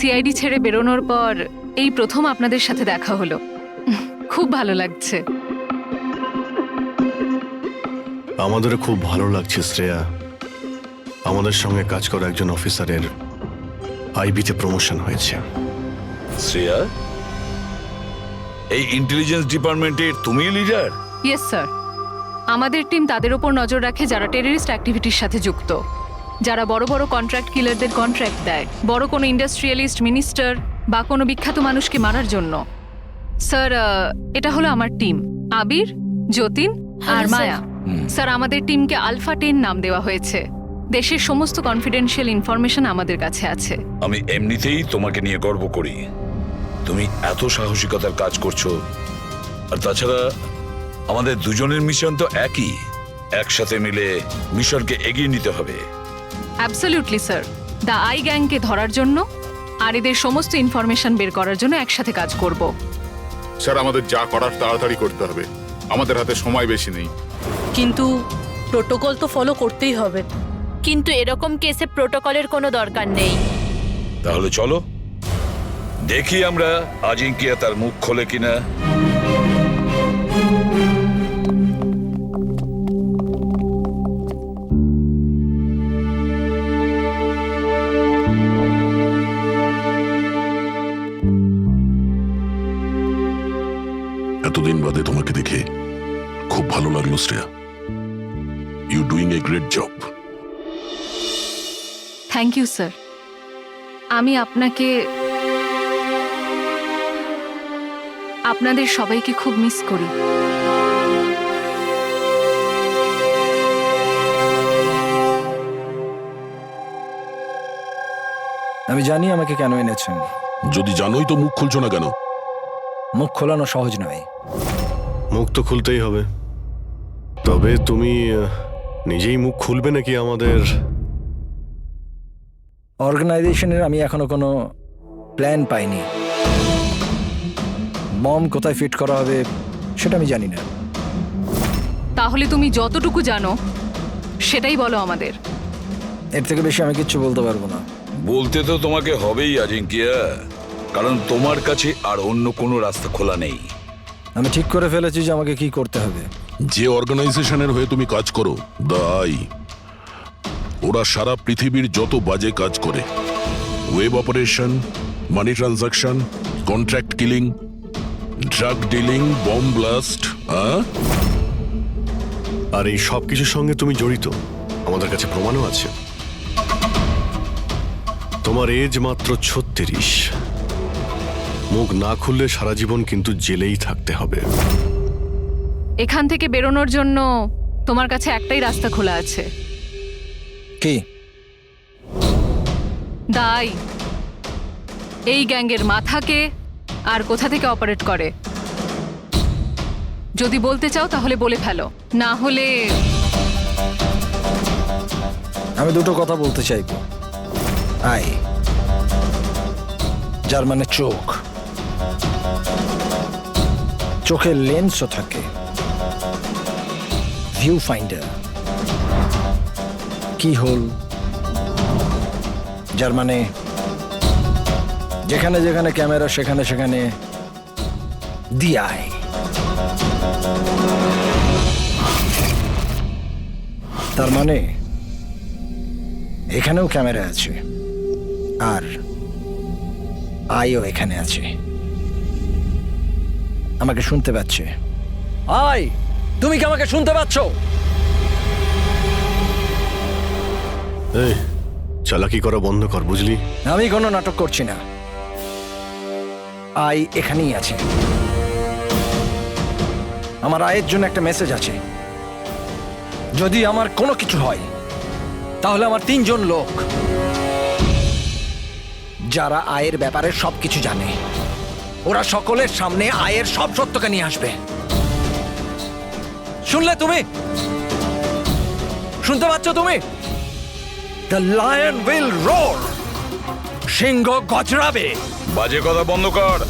CID ছেড়ে বেরোনোর পর এই প্রথম আপনাদের সাথে দেখা হলো। খুব ভালো লাগছে। আমাদেরও খুব ভালো লাগছে শ্রেয়া। আমাদের সঙ্গে কাজ করা একজন অফিসারের আইবিতে প্রমোশন হয়েছে। শ্রেয়া, এই ইন্টেলিজেন্স ডিপার্টমেন্টের তুমি লিডার? Yes sir. আমাদের টিম তাদের ওপর নজর রাখে যারা টেররিস্ট অ্যাক্টিভিটির সাথে যুক্ত, যারা বড় বড় কন্ট্রাক্ট কিলারদের কন্ট্রাক্ট দেয়, বড় কোনো ইন্ডাস্ট্রিয়ালিস্ট, মিনিস্টার বা কোনো বিখ্যাত মানুষকে মারার জন্য। স্যার, এটা হলো আমার টিম, আবির, যতীন আর মায়া। স্যার, আমাদের টিমকে আলফা 10 নাম দেওয়া হয়েছে। দেশের সমস্ত কনফিডেন্সিয়াল ইনফরমেশন আমাদের কাছে আছে। আমি এমনিতেই তোমাকে নিয়ে গর্ব করি। তুমি এত সাহসিকতার কাজ করছো। আর তাছাড়া আমাদের দুজনের মিশন তো একই, একসাথে মিলে মিশনকে এগিয়ে নিতে হবে। Absolutely sir. দ্য আই গ্যাংকে ধরার জন্য আর এদের সমস্ত ইনফরমেশন বের করার জন্য একসাথে কাজ করব। স্যার, আমাদের যা করার তাড়াতাড়ি করতে হবে, আমাদের হাতে সময় বেশি নেই। কিন্তু প্রোটোকল তো ফলো করতেই হবে। কিন্তু এরকম কেসে প্রোটোকলের কোনো দরকার নেই। তাহলে চলো দেখি আমরা আজিঙ্কিয়া তার মুখ খোলে কিনা। এতদিন বাদে তোমাকে দেখে খুব ভালো লাগলো Shreya. You doing a great job. Thank you sir. আমি আপনাদের সবাইকে খুব মিস করি। আমি জানি আমাকে কেন এনেছেন। যদি জানোই তো মুখ খুলছো না কেন? মুখ খোলানো সহজ নয়। মুখ তো খুলতেই হবে। তবে তুমি নিজেই মুখ খুলবে নাকি আমাদের? অর্গানাইজেশনের আমি এখনো কোনো প্ল্যান পাইনি। বম কোথায় ফিট করা হবে সেটা আমি জানি না। তাহলে তুমি যতটুকু জানো সেটাই বলো আমাদের। এর থেকে বেশি আমি কিচ্ছু বলতে পারবো না। বলতে তো তোমাকে হবেই আজিঙ্কিয়া, কারণ তোমার কাছে আর অন্য কোনো রাস্তা খোলা নেই। আমি ঠিক করে ফেলেছি যে আমাকে কি করতে হবে। যে অর্গানাইজেশনের হয়ে তুমি কাজ করো, দ্য আই, ওরা সারা পৃথিবীর যত বাজে কাজ করে, web operation, money transaction, contract killing, drug dealing, bomb blast, আর এই সব কিছুর সঙ্গে তুমি জড়িত। আমাদের কাছে প্রমাণও আছে। তোমার এজ মাত্র 36। মুখ না খুললে সারা জীবন কিন্তু জেলেই থাকতে হবে। এখান থেকে বেরোনোর জন্য তোমার কাছে একটাই রাস্তা খোলা আছে। কি? দাই এই গ্যাংয়ের মাথাকে আর কোথা থেকে অপারেট করে। যদি বলতে চাও তাহলে বলে ফেলো, না হলে আমি দুটো কথা বলতে চাইব। আই, যার মানে চোখ, চোখের লেন্সও থাকে, ভিউ ফাইন্ডার, কি হোল, যার মানে যেখানে যেখানে ক্যামেরা সেখানে সেখানে দি আই। তার মানে এখানেও ক্যামেরা আছে আর আইও এখানে আছে। আমাকে শুনতে পাচ্ছে? আই, তুমি কি আমাকে শুনতে পাচ্ছ? এই চালাকি করা বন্ধ কর, বুঝলি? আমি কোনো নাটক করছি না। আই এখানেই আছে। আমার আয়ের জন্য একটা মেসেজ আছে। যদি আমার কোনো কিছু হয় তাহলে আমার 3 জন লোক, যারা আয়ের ব্যাপারে সবকিছু জানে, ওরা সকলের সামনে আয়ের সব সত্যকে নিয়ে আসবে। শুনলে তুমি? শুনতে পাচ্ছ তুমি? The lion will roar. সিংহ গজরাবে। বাজে কথা বন্ধ কর।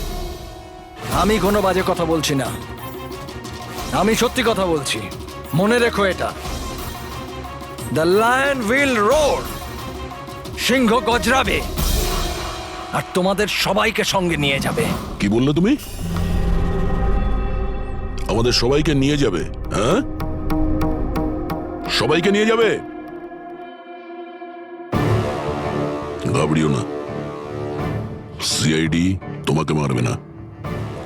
আমি কোনো বাজে কথা বলছি না, আমি সত্যি কথা বলছি। মনে রেখো এটা। The lion will roar. সিংহ গজরাবে আর তোমাদের সবাইকে সঙ্গে নিয়ে যাবে। কি বললে তুমি? আমাদের সবাইকে নিয়ে যাবে? হ্যাঁ, সবাইকে নিয়ে যাবে? ঘাবড়িও না, সিআইডি তোমাকে মারবে না,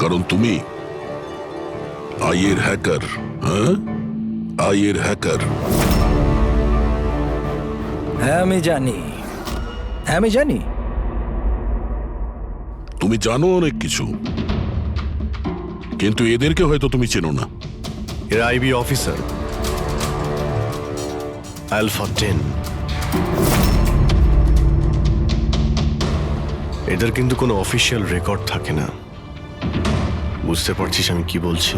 কারণ তুমি আইয়ের হ্যাকার। হ্যাঁ, আইয়ের হ্যাকার। হ্যাঁ আমি জানি। তুমি জানো অনেক কিছু, কিন্তু এদেরকে হয়তো তুমি চেনো না। এরা আইবি অফিসার, আলফা 10। এদের কিন্তু কোনো অফিসিয়াল রেকর্ড থাকে না। বুঝতে পারছিস আমি কি বলছি?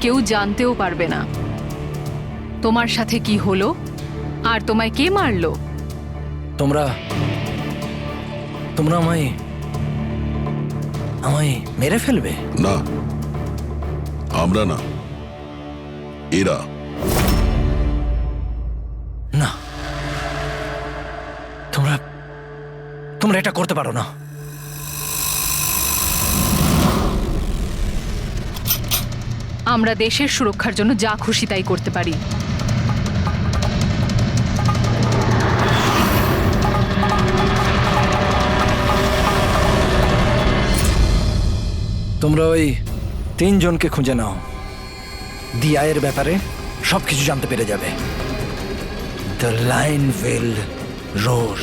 কেউ জানতেও পারবে না তোমার সাথে কি হলো আর তোমায় কে মারলো। তোমরা আমায় মেরে ফেলবে? না, আমরা না, এরা। না, তোমরা এটা করতে পারো না। আমরা দেশের সুরক্ষার জন্য যা খুশি তাই করতে পারি। তোমরা ওই 3 জনকে খুঁজে নাও। ডিআইয়ের ব্যাপারে সবকিছু জানতে পেরে যাবে। দ্য লাইন উইল রোর,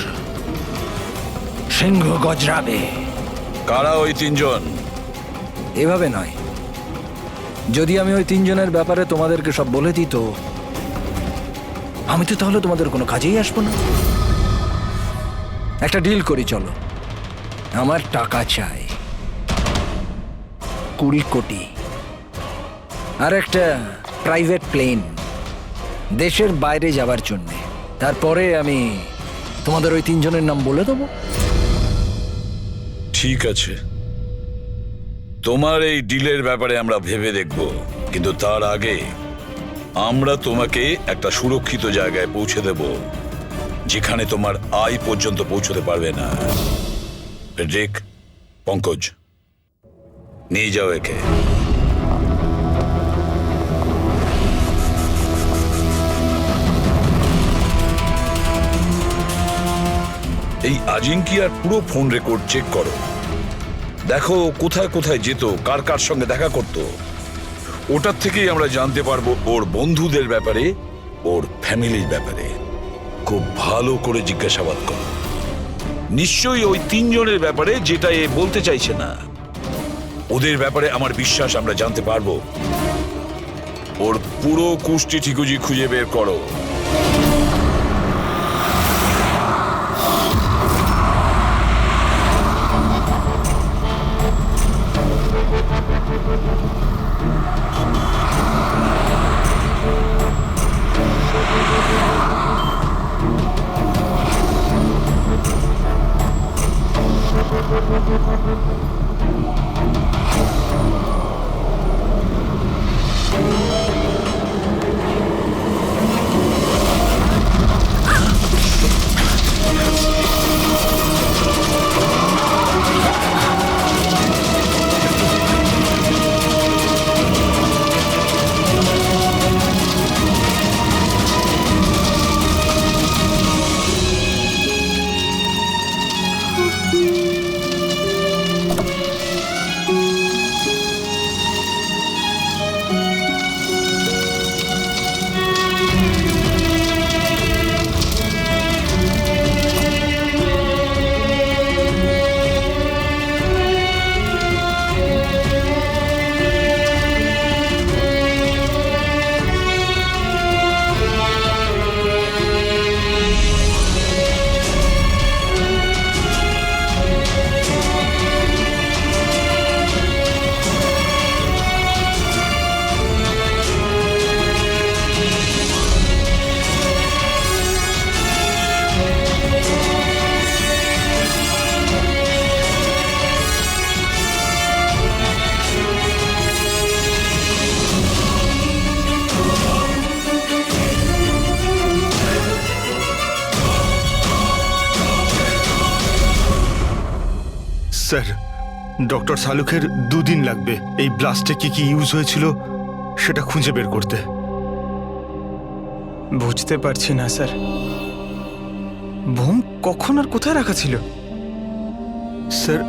সিংহ গজরাবে। কারা ওই 3 জন? এভাবে নয়, যদি আমি ওই 3 জনের ব্যাপারে তোমাদেরকে সব বলে দিই তো আমি তো তাহলে তোমাদের কোনো কাজেই আসবো না। একটা ডিল করি, চলো। আমার টাকা চাই 20 কোটি, আর একটা প্রাইভেট প্লেন দেশের বাইরে যাওয়ার জন্যে। তারপরে আমি তোমাদের ওই 3 জনের নাম বলে দেবো। ঠিক আছে, তোমার এই ডিলের ব্যাপারে আমরা ভেবে দেখব, কিন্তু তার আগে আমরা তোমাকে একটা সুরক্ষিত জায়গায় পৌঁছে দেব, যেখানে তোমার আয় পর্যন্ত পৌঁছতে পারবে না। রিক, পঙ্কজ, নিয়ে যাও একে। এই আজিঙ্কিয়ার পুরো ফোন রেকর্ড চেক করো, দেখো কোথায় কোথায় যেত, কার কার সঙ্গে দেখা করত। ওটার থেকেই আমরা জানতে পারবো ওর বন্ধুদের ব্যাপারে, ওর ফ্যামিলির ব্যাপারে। খুব ভালো করে জিজ্ঞাসাবাদ করো, নিশ্চয়ই ওই 3 জনের ব্যাপারে, যেটা এ বলতে চাইছে না। ওদের ব্যাপারে আমার বিশ্বাস আমরা জানতে পারবো। ওর পুরো কুষ্টি ঠিকুজি খুঁজে বের করো। স্যার ডক্টর শালুকের 2 দিন লাগবে এই ব্লাস্টে কি কি ইউজ হয়েছিল সেটা খুঁজে বের করতে। বুঝতে পারছি না স্যার, বোম কখন আর কোথায় রাখা ছিল? স্যার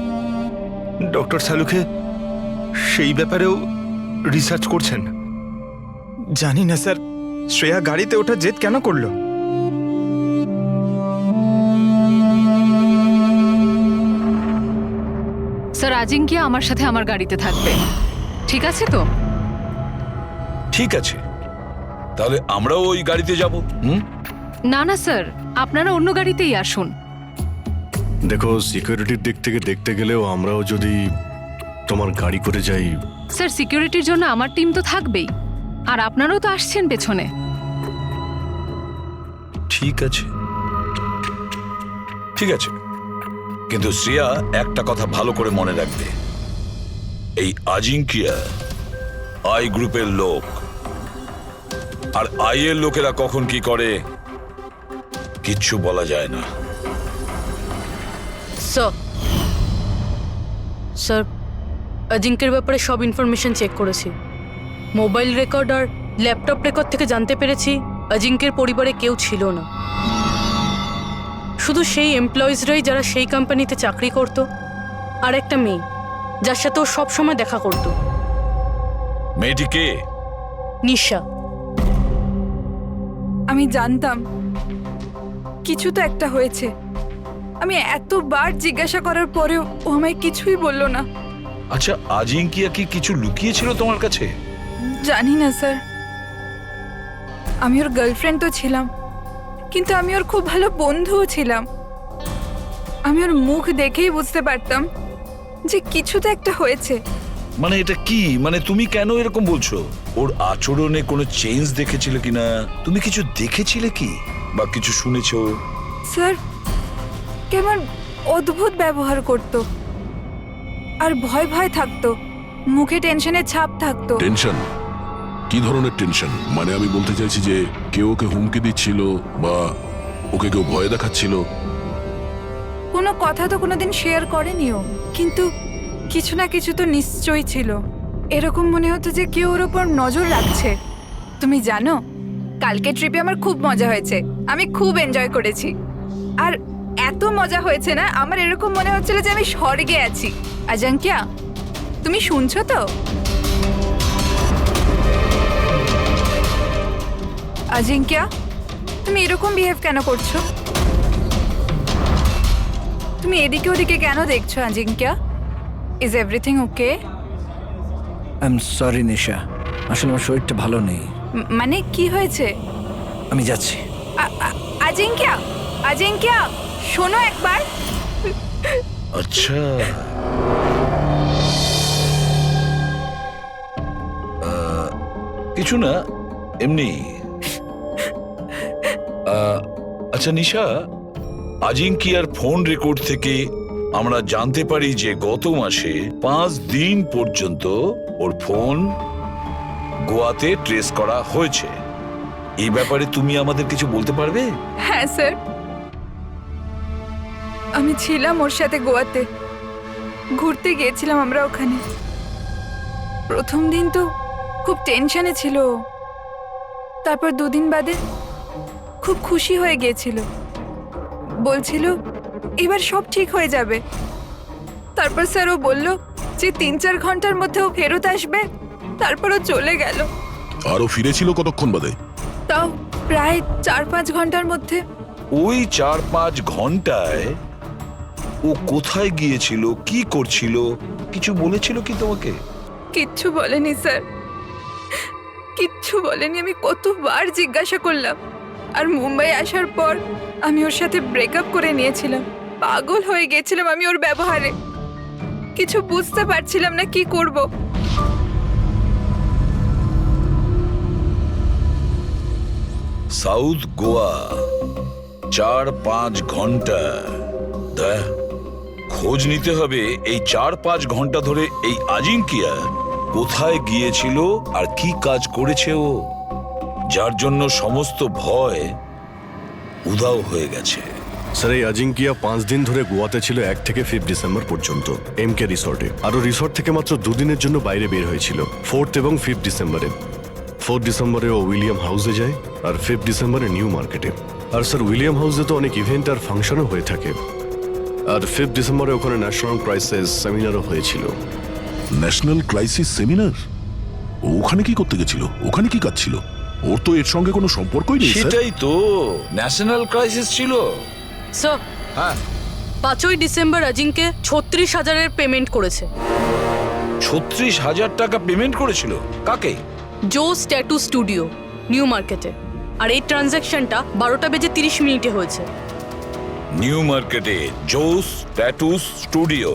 ডক্টর শালুকে সেই ব্যাপারেও রিসার্চ করছেন? জানি না স্যার, শ্রেয়া গাড়িতে ওঠা জেদ কেন করলো? স্যার আজিঙ্কিয়া আমার সাথে আমার গাড়িতে থাকবে, ঠিক আছে তো? ঠিক আছে, তাহলে আমরাও ওই গাড়িতে যাব। না না স্যার, আপনারা অন্য গাড়িতেই আসুন। দেখো, সিকিউরিটির দিক থেকে দেখতে গেলেও আমরাও যদি তোমার গাড়ি করে যাই। স্যার সিকিউরিটির জন্য আমার টিম তো থাকবেই, আর আপনারাও তো আসছেন পেছনে। ঠিক আছে, ঠিক আছে, কিন্তু শ্রেয়া একটা কথা ভালো করে মনে রাখবে, এই আজিঙ্কিয়া আই গ্রুপের লোক, আর আই এর লোকেরা কখন কি করে কিচ্ছু বলা যায় না। স্যার অজিঙ্কের ব্যাপারে সব ইনফরমেশন চেক করেছি। মোবাইল রেকর্ড আর ল্যাপটপ রেকর্ড থেকে জানতে পেরেছি অজিঙ্কের পরিবারে কেউ ছিল না, শুধু সেই এমপ্লয়িজরাই যারা সেই কোম্পানিতে চাকরি করত, আর একটা মেয়ে যার সাথে ও সবসময় দেখা করত। মেয়েটি কে? নিশা। আমি জানতাম কিছু তো একটা হয়েছে। আমি এতবার জিজ্ঞাসা করার পরেও ও আমায় কিছুই বলল না। আচ্ছা, আজিঙ্কিয়া কি কিছু লুকিয়েছিল তোমার কাছে? জানি না স্যার, আমি ওর গার্লফ্রেন্ড তো ছিলাম, কিন্তু আমি ওর খুব ভালো বন্ধুও ছিলাম। আমি ওর মুখ দেখেই বুঝতে পারতাম যে কিছু তো একটা হয়েছে। মানে এটা কি, মানে তুমি কেন এরকম বলছো? ওর আচরণে কোনো চেঞ্জ দেখেছিলে কিনা? তুমি কিছু দেখেছিলে কি বা কিছু শুনেছো? স্যার কেমন অদ্ভুত ব্যবহার করত, আর ভয় ভয় থাকতো, মুখে টেনশনের ছাপ থাকতো। টেনশন? কি ধরনের টেনশন? মানে আমি বলতে চাইছি যে কেউ ওকে হুমকি দিচ্ছিল বা ওকে কেউ ভয় দেখাচ্ছিল? কোনো কথা তো কোনোদিন শেয়ার করেনি ও, কিন্তু কিছু না কিছু তো নিশ্চয়ই ছিল। এরকম মনে হতো যে কেউ ওর ওপর নজর রাখছে। তুমি জানো, কালকে ট্রিপে আমার খুব মজা হয়েছে, আমি খুব এনজয় করেছি। আর এত মজা হয়েছে না, আমার এরকম মনে হচ্ছিল যে আমি স্বর্গে আছি। আজাঙ্কিয়া, তুমি শুনছো তো? আজিঙ্কিয়া, তুমি এরকম বিহেভ কেন করছো? তুমি এদিকে ওদিকে কেন দেখছো Ajinkya? Is everything okay? I am sorry Nisha, আসলে আমার শরীরটা ভালো নেই। মানে কি হয়েছে? আমি যাচ্ছি। আজিঙ্কিয়া, আজিঙ্কিয়া শোনো একবার। আচ্ছা, কিছু না, এমনি। আচ্ছা নিশা, আজিঙ্কিয়ার ফোন রেকর্ড থেকে আমরা জানতে পারি যে গত মাসে 5 দিন পর্যন্ত ওর ফোন গোয়াতে ট্রেস করা হয়েছে। এই ব্যাপারে তুমি আমাদের কিছু বলতে পারবে? হ্যাঁ স্যার, আমি ছিলাম ওর সাথে গোয়াতে, ঘুরতে গিয়েছিলাম আমরা ওখানে। প্রথম দিন তো খুব টেনশনে ছিল, তারপর 2 দিন বাদে খুব খুশি হয়ে গিয়েছিল, বলছিল এবার সব ঠিক হয়ে যাবে। তারপর স্যার ও বলল যে 3-4 ঘন্টার মধ্যে ও ফেরত আসবে, তারপর ও চলে গেল। আরো ফিরেছিল কতক্ষণ বাদে? তাও প্রায় 4-5 ঘন্টার মধ্যে। ওই 4-5 ঘন্টায় ও কোথায় গিয়েছিল, কি করছিল, কিছু বলেছিল কি তোমাকে? কিচ্ছু বলেনি স্যার, কিচ্ছু বলেনি। আমি কতবার জিজ্ঞাসা করলাম, আর মুম্বাই আসার পর আমি ওর সাথে ব্রেকআপ করে নিয়েছিলাম। পাগল হয়ে গেছিলাম আমি ওর ব্যবহারে, কিছু বুঝতে পারছিলাম না কি করব। সাউথ গোয়া 4-5 ঘন্টা, খোঁজ নিতে হবে এই 4-5 ঘন্টা ধরে এই আজিঙ্কিয়া কোথায় গিয়েছিল আর কি কাজ করেছে ও, যার জন্য সমস্ত ভয় উধাও হয়ে গেছে। স্যার এই আজিঙ্কিয়া 5 দিন ধরে গোয়াতে ছিল 1 থেকে 5 ডিসেম্বর পর্যন্ত এমকে রিসর্টে। আরও রিসর্ট থেকে মাত্র 2 দিনের জন্য বাইরে বের হয়েছিল 4th এবং 5th ডিসেম্বরে। 4th ডিসেম্বরে ও উইলিয়াম হাউসে যায় আর 5th ডিসেম্বরে নিউ মার্কেটে। আর স্যার উইলিয়াম হাউসে তো অনেক ইভেন্ট আর ফাংশনও হয়ে থাকে। আর 5th ডিসেম্বরে ওখানে ন্যাশনাল ক্রাইসিস সেমিনারও হয়েছিল। National crisis seminar? ওখানে কি করতে গেছিল? ওখানে কি কাজ ছিল? ওর তো এর সঙ্গে কোনো সম্পর্কই নেই স্যার। সেটাই তো, ন্যাশনাল ক্রাইসিস ছিল। স্যার, হ্যাঁ, 5ই ডিসেম্বর অজিঙ্কে 36,000-এর পেমেন্ট করেছে। 36,000 টাকা পেমেন্ট করেছিল? কাকে? জোস ট্যাটু স্টুডিও, নিউ মার্কেটে। আর এই ট্রানজ্যাকশনটা 12:30 হয়েছে। নিউ মার্কেটে জোস ট্যাটু স্টুডিও।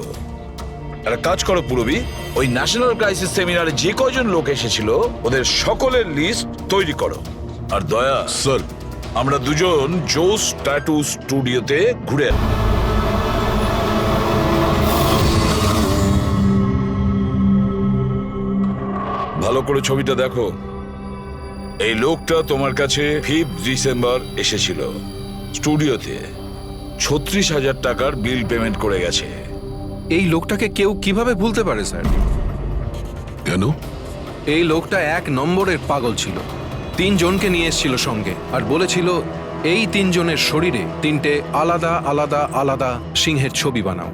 একটা কাজ করো পুরবি, ওই ন্যাশনাল ক্রাইসিস সেমিনারে যে কয়জন লোক এসেছিল ওদের সকলের লিস্ট তৈরি করো। আর দয়া স্যার, আমরা দুজন জোস ট্যাটু স্টুডিওতে ঘুরে আসি। ভালো করে ছবিটা দেখো। এই লোকটা তোমার কাছে 5th ডিসেম্বর এসেছিল স্টুডিওতে, 36,000 টাকার বিল পেমেন্ট করে গেছে। এই লোকটাকে কেউ কিভাবে ভুলতে পারে স্যার? কেন? এই লোকটা 1 নম্বরের পাগল ছিল। 3 জনকে নিয়ে এসেছিল সঙ্গে আর বলেছিল এই 3 জনের শরীরে 3টে আলাদা আলাদা আলাদা সিংহের ছবি বানাও।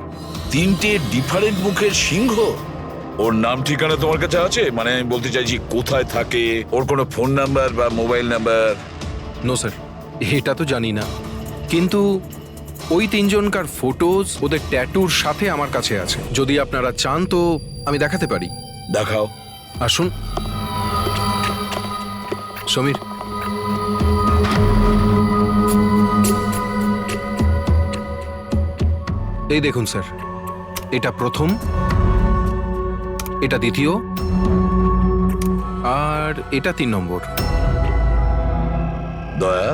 3টে ডিফারেন্ট মুখের সিংহ? ওর নাম ঠিকানা তোমার কাছে আছে? মানে আমি বলতে চাইছি কোথায় থাকে, ওর কোনো ফোন নাম্বার বা মোবাইল নাম্বার? নো স্যার, এটা তো জানি না, কিন্তু ওই 3 জনকার ফটোজ ওদের ট্যাটুর সাথে আমার কাছে আছে। যদি আপনারা চান তো আমি দেখাতে পারি। দেখাও। আসুন সমীর। এই দেখুন স্যার, এটা প্রথম, এটা দ্বিতীয়, আর এটা 3 নম্বর। দয়া,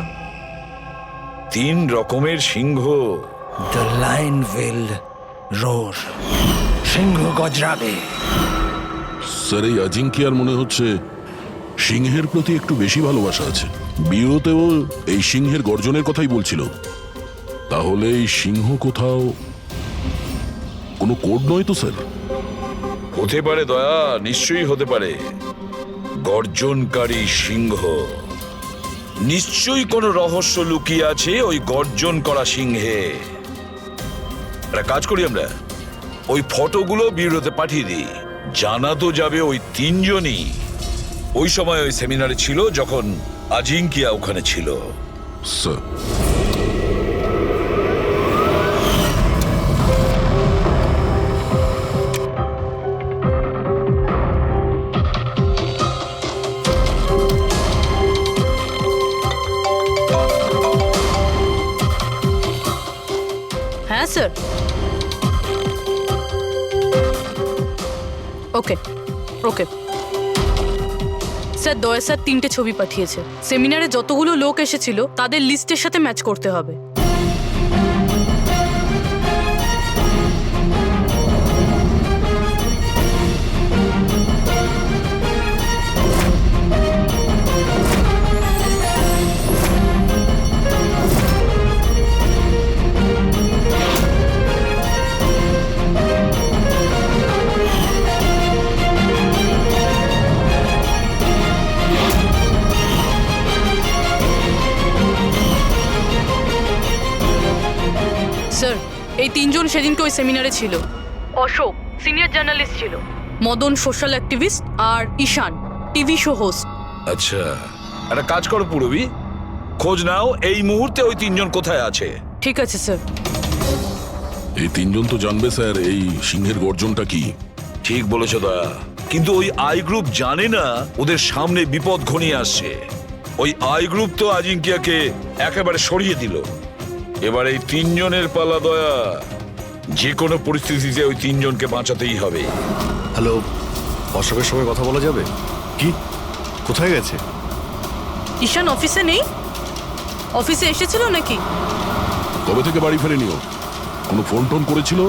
3 রকমের সিংহ। দ্য লাইন উইল রোর, সিংহ গজরাবে। স্যার এই আজিঙ্কিয়ার মনে হচ্ছে সিংহের প্রতি একটু বেশি ভালোবাসা আছে। বিয়েতেও এই সিংহের গর্জনের কথাই বলছিল। তাহলে এই সিংহ কোথাও কোনো কোড নয় তো স্যার? হতে পারে দয়া, নিশ্চয়ই হতে পারে। গর্জনকারী সিংহ, নিশ্চয়ই কোনো রহস্য লুকিয়ে আছে ওই গর্জন করা সিংহে। একটা কাজ করি, আমরা ওই ফটোগুলো ব্যুরোতে পাঠিয়ে দিই। জানা তো যাবে ওই 3 জনই ওই সময় ওই সেমিনারে ছিল যখন আজিঙ্কিয়া ওখানে ছিল। স্যার, হ্যাঁ স্যার। ওকে ওকে স্যার, দয়া স্যার 3টে ছবি পাঠিয়েছে। সেমিনারে যতগুলো লোক এসেছিল তাদের লিস্টের সাথে ম্যাচ করতে হবে। স্যার, এই 3 জন সেদিনকে ওই সেমিনারে ছিল। অশোক সিনিয়র জার্নালিস্ট ছিল, মদন সোশ্যাল অ্যাক্টিভিস্ট, আর ঈশান টিভি শো হোস্ট। আচ্ছা, একটা কাজ করো পুরবি, খোঁজ নাও এই মুহূর্তে ওই 3 জন কোথায় আছে। ঠিক আছে স্যার। এই 3 জন তো জানবে স্যার এই সিংহের গর্জনটা কি। ঠিক বলেছো দয়া, কিন্তু ওই আই গ্রুপ জানে না ওদের সামনে বিপদ ঘনিয়ে আসছে। ওই আই গ্রুপ তো আজিঙ্কিয়াকে একেবারে সরিয়ে দিল। এবার এই 3 জনের পালা দয়া। যে কোনো পরিস্থিতিতে ওই 3 জনকে বাঁচাতেই হবে। হ্যালো, অশোকের সঙ্গে কথা বলা যাবে কি? কোথায় গেছে? ঈশান অফিসে নেই? অফিসে এসেছিল নাকি? কবে থেকে বাড়ি ফেরেনিও? কোনো ফোন টোন করেছিল?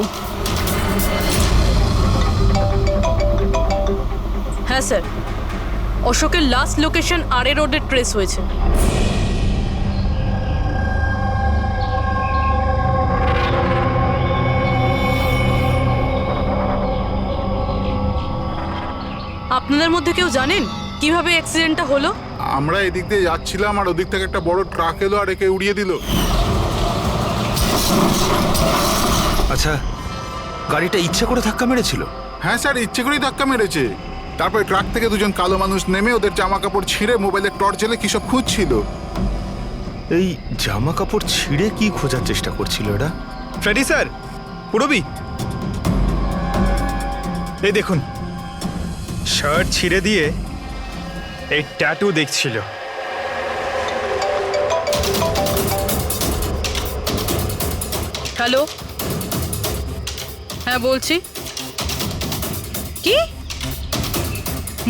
হ্যাঁ স্যার, অশোকের লাস্ট লোকেশন আরএ রোডে ট্রেস হয়েছে। আপনাদের মধ্যে কেউ জানেন কিভাবে অ্যাক্সিডেন্টটা হলো? আমরা এদিক দিয়ে যাচ্ছিলাম আর ওদিক থেকে একটা বড় ট্রাক এলো আর একে উড়িয়ে দিল। আচ্ছা, গাড়িটা ইচ্ছে করে ধাক্কা মেরেছিল? হ্যাঁ স্যার, ইচ্ছে করেই ধাক্কা মেরেছে। তারপরে ট্রাক থেকে দুজন কালো মানুষ নেমে ওদের জামা কাপড় ছিঁড়ে মোবাইলের টর্চ জ্বেলে কি সব খুঁজছিল। এই জামা কাপড় ছিঁড়ে কি খোঁজার চেষ্টা করছিল এরা? ফ্রেডি স্যার, পুরবি, এই দেখুন, শার্ট ছিঁড়ে দিয়ে এই ট্যাটু দেখছিল। হ্যালো, হ্যাঁ বলছি। কি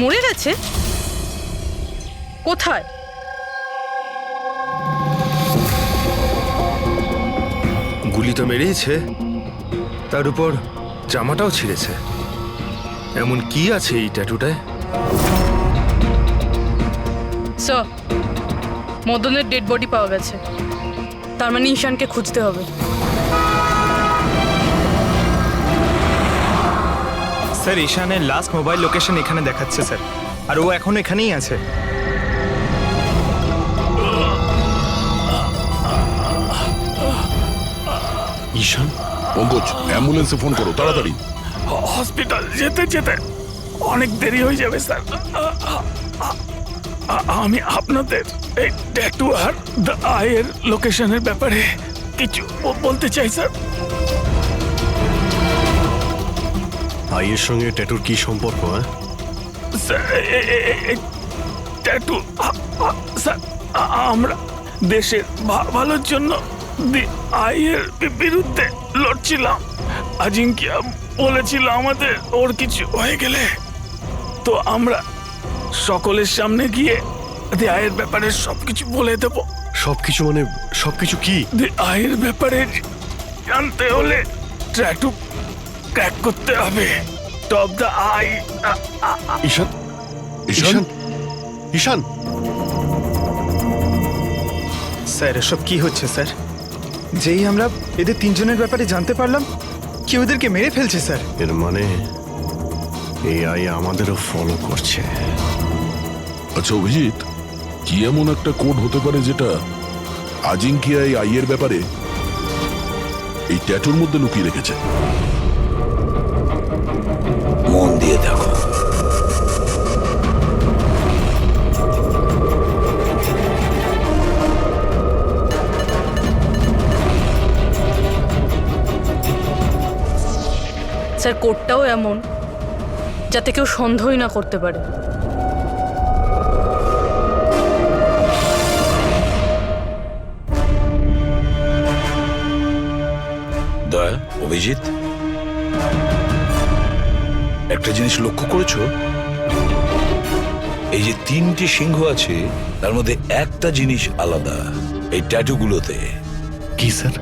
মরে গেছে? কোথায়? গুলি তো মেরেইছে, তার উপর জামাটাও ছিঁড়েছে। এমন কি আছে এই ট্যাটুটায়? স্যার, মদনের ডেড বডি পাওয়া গেছে। তার মানে ঈশানকে খুঁজতে হবে। স্যার, ঈশানের লাস্ট মোবাইল লোকেশন এখানে দেখাচ্ছে স্যার, আর ও এখন এখানেই আছে। ঈশান, পঙ্কজ, অ্যাম্বুলেন্সে ফোন করো তাড়াতাড়ি। হসপিটাল যেতে যেতে অনেক দেরি হয়ে যাবে স্যার। আমি আপনাদের এই ট্যাটু আর দ্য আইয়ের লোকেশনের ব্যাপারে কিছু বলতে চাই স্যার। আইয়ের সঙ্গে ট্যাটুর কি সম্পর্ক? হ্যাঁ স্যার, ট্যাটু স্যার, আমরা দেশের ভালোর জন্য দি আইয়ের বিরুদ্ধে লড়ছিলাম। আজিঙ্কিয়া বলেছিল আমাদের ওর কিছু হয়ে গেলে তো আমরা সকলের সামনে গিয়ে দি আইয়ের ব্যাপারে সবকিছু বলে দেব। সবকিছু মানে সবকিছু কি? দি আইয়ের ব্যাপারে জানতে হলে ট্যাটু ক্র্যাক করতে হবে। Top the eye. Ishan, Ishan, Ishan, sir, এসব কি হচ্ছে স্যার? যেই আমরা এদের তিনজনের ব্যাপারে জানতে পারলাম, কেউ এদেরকে মেরে ফেলছে স্যার। এর মানে এই আই আমাদেরও ফলো করছে। আচ্ছা অভিজিৎ, কি এমন একটা কোড হতে পারে যেটা আজিঙ্কিয়া এই আইয়ের ব্যাপারে এই ট্যাটুর মধ্যে লুকিয়ে রেখেছে? মন দিয়ে দেখো। স্যার, কোডটাও এমন যাতে কেউ সন্দেহই না করতে পারে। দয়া, অভিজিৎ, একটা জিনিস লক্ষ্য করেছো? এই যে তিনটে সিংহ আছে তার মধ্যে একটা জিনিস আলাদা এই ট্যাটুগুলোতে। কি স্যার?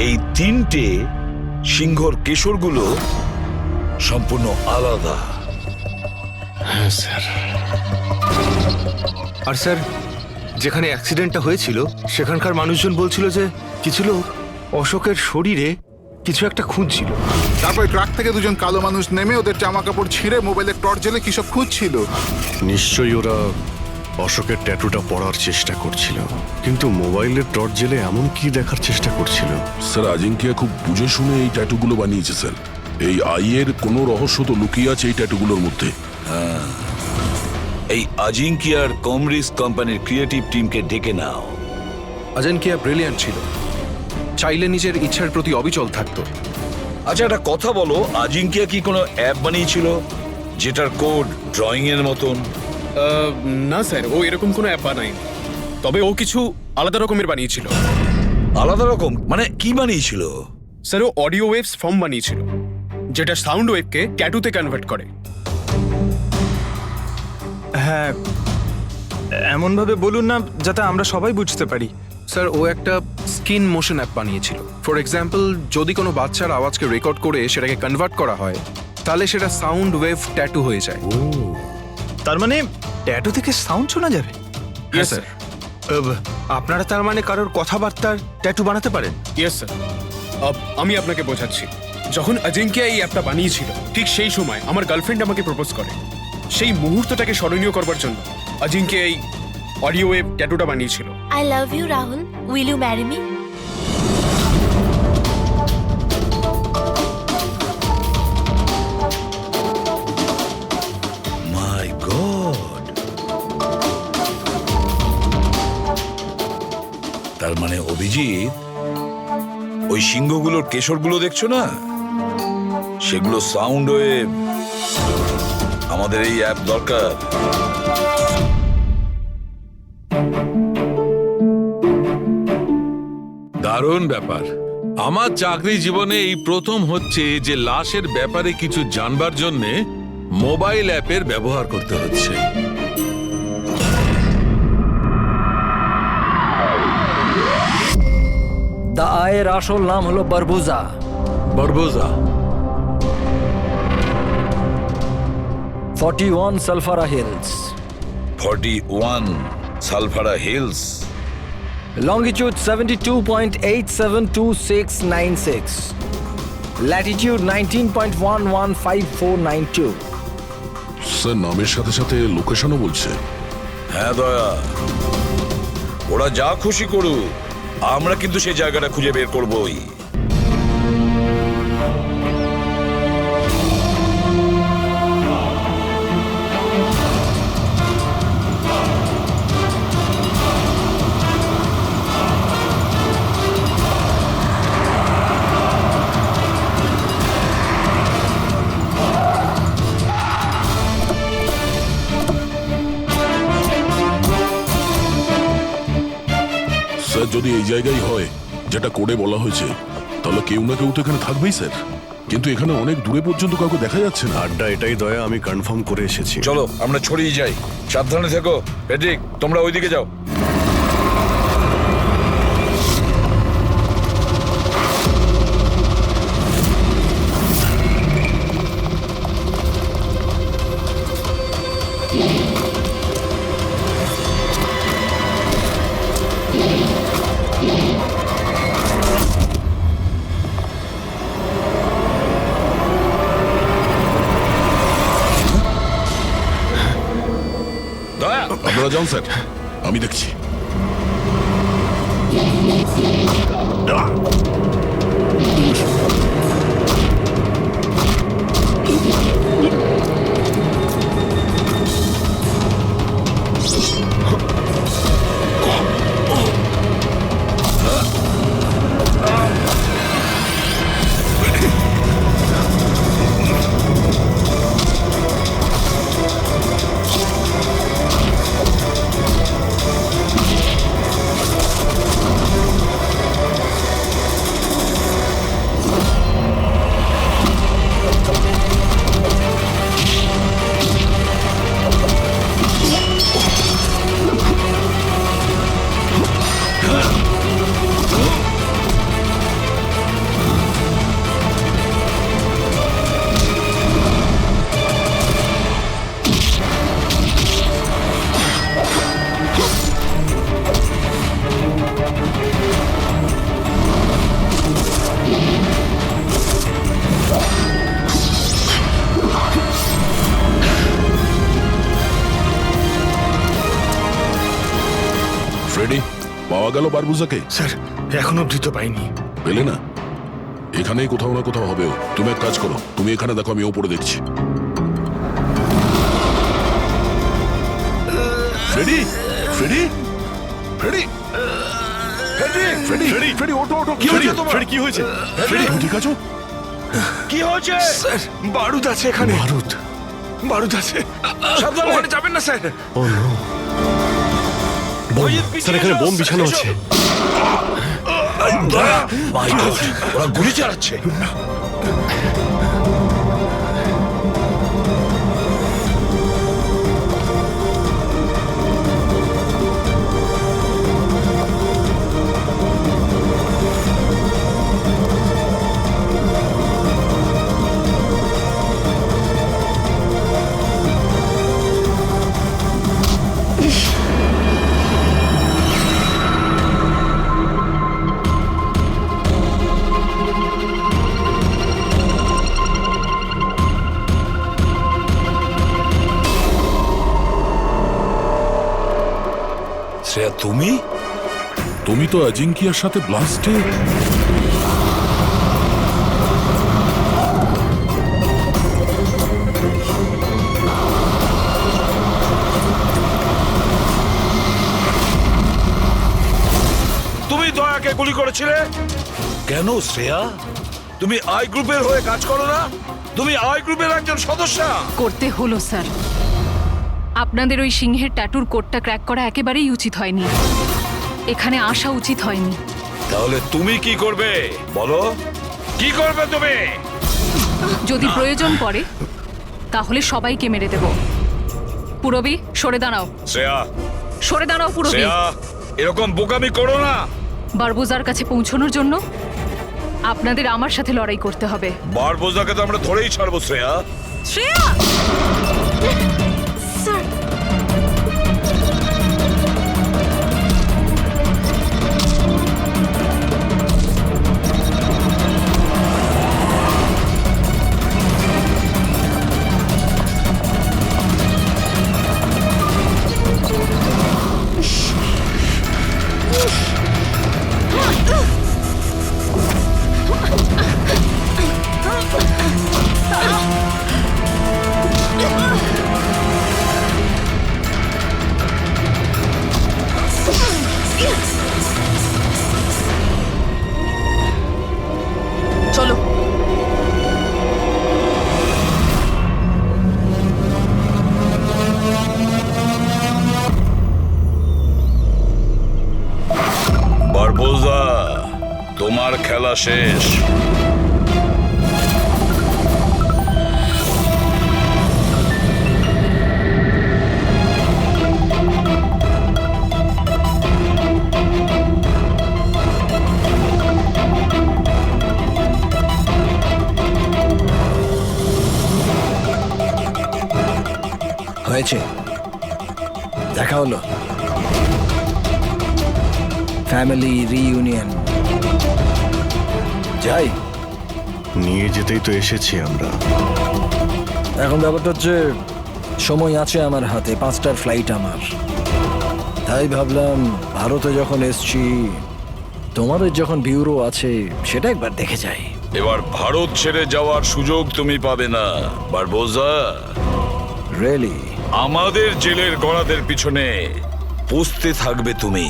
এই তিনটে সিংহর কেশরগুলো সম্পূর্ণ আলাদা। হ্যাঁ স্যার। আর স্যার, যেখানে অ্যাক্সিডেন্টটা হয়েছিল সেখানকার মানুষজন বলছিল যে কিছু লোক অশোকের শরীরে কিছু একটা খুঁজছিল। তারপরে ট্রাক থেকে দুজন কালো মানুষ নেমে ওদের জামা কাপড় ছিঁড়ে মোবাইলের টর্চ জ্বেলে কি সব খুঁজছিল। নিশ্চয়ই ওরা অশোকের ট্যাটুটা পড়ার চেষ্টা করছিল, কিন্তু মোবাইলের টর্চ জেলে এমন কি দেখার চেষ্টা করছিল? স্যার, আজিঙ্কিয়া খুব বুঝে শুনে এই ট্যাটুগুলো বানিয়েছে স্যার। এই আইয়ের কোনো রহস্য তো লুকিয়ে আছে এই ট্যাটুগুলোর মধ্যে। এই আজিঙ্কিয়ার কমরিস কোম্পানির ক্রিয়েটিভ টিমকে ডেকে নাও। আজিঙ্কিয়া ব্রিলিয়ান্ট ছিল, চাইলে নিজের ইচ্ছার প্রতি অবিচল থাকতো। আচ্ছা, একটা কথা বলো, আজিঙ্কিয়া কি কোনো অ্যাপ বানিয়েছিল যেটার কোড ড্রয়িং এর মতন? না স্যার, ও এরকম কোনো অ্যাপ বানায়নি। তবে ও কিছু আলাদা রকমের বানিয়েছিল। আলাদা রকম মানে কি বানিয়েছিল? স্যার, ও অডিও ওয়েভস ফর্ম বানিয়েছিল, যেটা সাউন্ড ওয়েভকে ট্যাটুতে কনভার্ট করে। হ্যাঁ, এমনভাবে বলুন না যাতে আমরা সবাই বুঝতে পারি। স্যার, ও একটা স্কিন মোশন অ্যাপ বানিয়েছিল। ফর এক্সাম্পল, যদি কোনো বাচ্চার আওয়াজকে রেকর্ড করে সেটাকে কনভার্ট করা হয়, তাহলে সেটা সাউন্ড ওয়েভ ট্যাটু হয়ে যায়। তার মানে ট্যাটু থেকে সাউন্ড শোনা যাবে? হ্যাঁ স্যার। আপনারা তার মানে কারোর কথাবার্তার ট্যাটু বানাতে পারেন? ইয়েস স্যার, আমি আপনাকে বোঝাচ্ছি। যখন অজিঙ্ক্য এই অ্যাপটা বানিয়েছিল ঠিক সেই সময় আমার গার্লফ্রেন্ড আমাকে প্রপোজ করে। সেই মুহূর্তটাকে স্মরণীয় করবার জন্য অজিঙ্ক্য এই অডিও ওয়েব ট্যাটুটা বানিয়েছিল। I love you Rahul, will you marry me? My god, তার মানে অভিজিৎ, ওই সিংহগুলোর কেশরগুলো দেখছো না, সেগুলো সাউন্ড ওয়েভ। আমাদের এই অ্যাপ দরকার। দারুণ ব্যাপার। আমার চাকরি জীবনে এই প্রথম হচ্ছে যে লাশের ব্যাপারে কিছু জানবার জন্য মোবাইল অ্যাপের ব্যবহার করতে হচ্ছে। দা আয়ের আসল নাম হলো বারবুজা। বরবোজা। 41 সালফারা হিলস। 41 সালফারা হিলস। Longitude 72.872696. Latitude 19.115492. স্যার নামের সাথে সাথে লোকেশনও বলছে। হ্যাঁ দয়া, ওরা যা খুশি করুক, আমরা কিন্তু সেই জায়গাটা খুঁজে বের করবই। স্যার যদি এই জায়গায় হয় যেটা কোডে বলা হয়েছে, তাহলে কেউ না কেউ তো এখানে থাকবেই স্যার। কিন্তু এখানে অনেক দূরে পর্যন্ত কাউকে দেখা যাচ্ছে না। আড্ডা এটাই দয়া, আমি কনফার্ম করে এসেছি। চলো আমরা ছড়িয়ে যাই, সাবধানে থেকো। পেট্রিক, তোমরা ওইদিকে যাও। দয়া, আপনারা যান স্যার, আমি দেখছি। ফ্রেডি, পাওয়া গেল বারবুজাকে? স্যার এখনো অবধি তো পাইনি। পেলে না? এখানেই কোথাও না কোথাও হবে ও। তুমি এক কাজ করো, তুমি এখানে দেখো, আমি ওপরে দেখছি। Freddy, Freddy, Freddy, Freddy, Freddy, Freddy, ওঠো, ওঠো। কি হয়েছে তোমার? ফ্রেডি, কি হয়েছে? ফ্রেডি, তুমি ঠিক আছো? কি হয়েছে? স্যার বারুদ আছে এখানে। বারুদ? বারুদ আছে। সাবধানে। ওখানে যাবেন না স্যার। ও নো, স্যার এখানে বোম বিছানো আছে। দয়া, মাই গড, ওরা গুলি চালাচ্ছে। তুমি? তুমি তো অজিঙ্কিয়ার সাথে ব্লাস্টে তুমি দয়াকে গুলি করেছিলে কেন শ্রেয়া? তুমি আই গ্রুপের হয়ে কাজ করো না? তুমি আই গ্রুপের একজন সদস্য। করতে হলো স্যার। আপনাদের ওই সিংহের ট্যাটুর কোডটা ক্র্যাক করা একেবারেই উচিত হয়নি, এখানে আসা উচিত হয়নি। তাহলে তুমি কি করবে বলো? কি করবে তুমি? যদি প্রয়োজন পড়ে তাহলে সবাইকে মেরে দেব। পুরবী সরে দাঁড়াও, শ্রেয়া, সরে দাঁড়াও পুরবী। শ্রেয়া, এরকম বোকামি করো না। বারবোজার কাছে পৌঁছানোর জন্য আপনাদের আমার সাথে লড়াই করতে হবে। বারবোজাকে তো আমরা ধরেই ছাড়বো শ্রেয়া। শ্রেয়া! স্যার, চলো। বারবোজা, তোমার খেলা শেষ। হয়েছে, দেখা হলো, ফ্যামিলি রিইউনিয়ন। যাই, নিয়ে যেতেই তো এসেছি আমরা। এখন ব্যাপারটা হচ্ছে সময় আছে আমার হাতে, 5টার ফ্লাইট আমার। তাই ভাবলাম ভারতে যখন এসছি, তোমাদের যখন ব্যুরো আছে সেটা একবার দেখে যাই। এবার ভারত ছেড়ে যাওয়ার সুযোগ তুমি পাবে না বারবোজা। রিয়েলি? আমাদের জেলের গড়াদের পিছনে পুষতে থাকবে তুমি।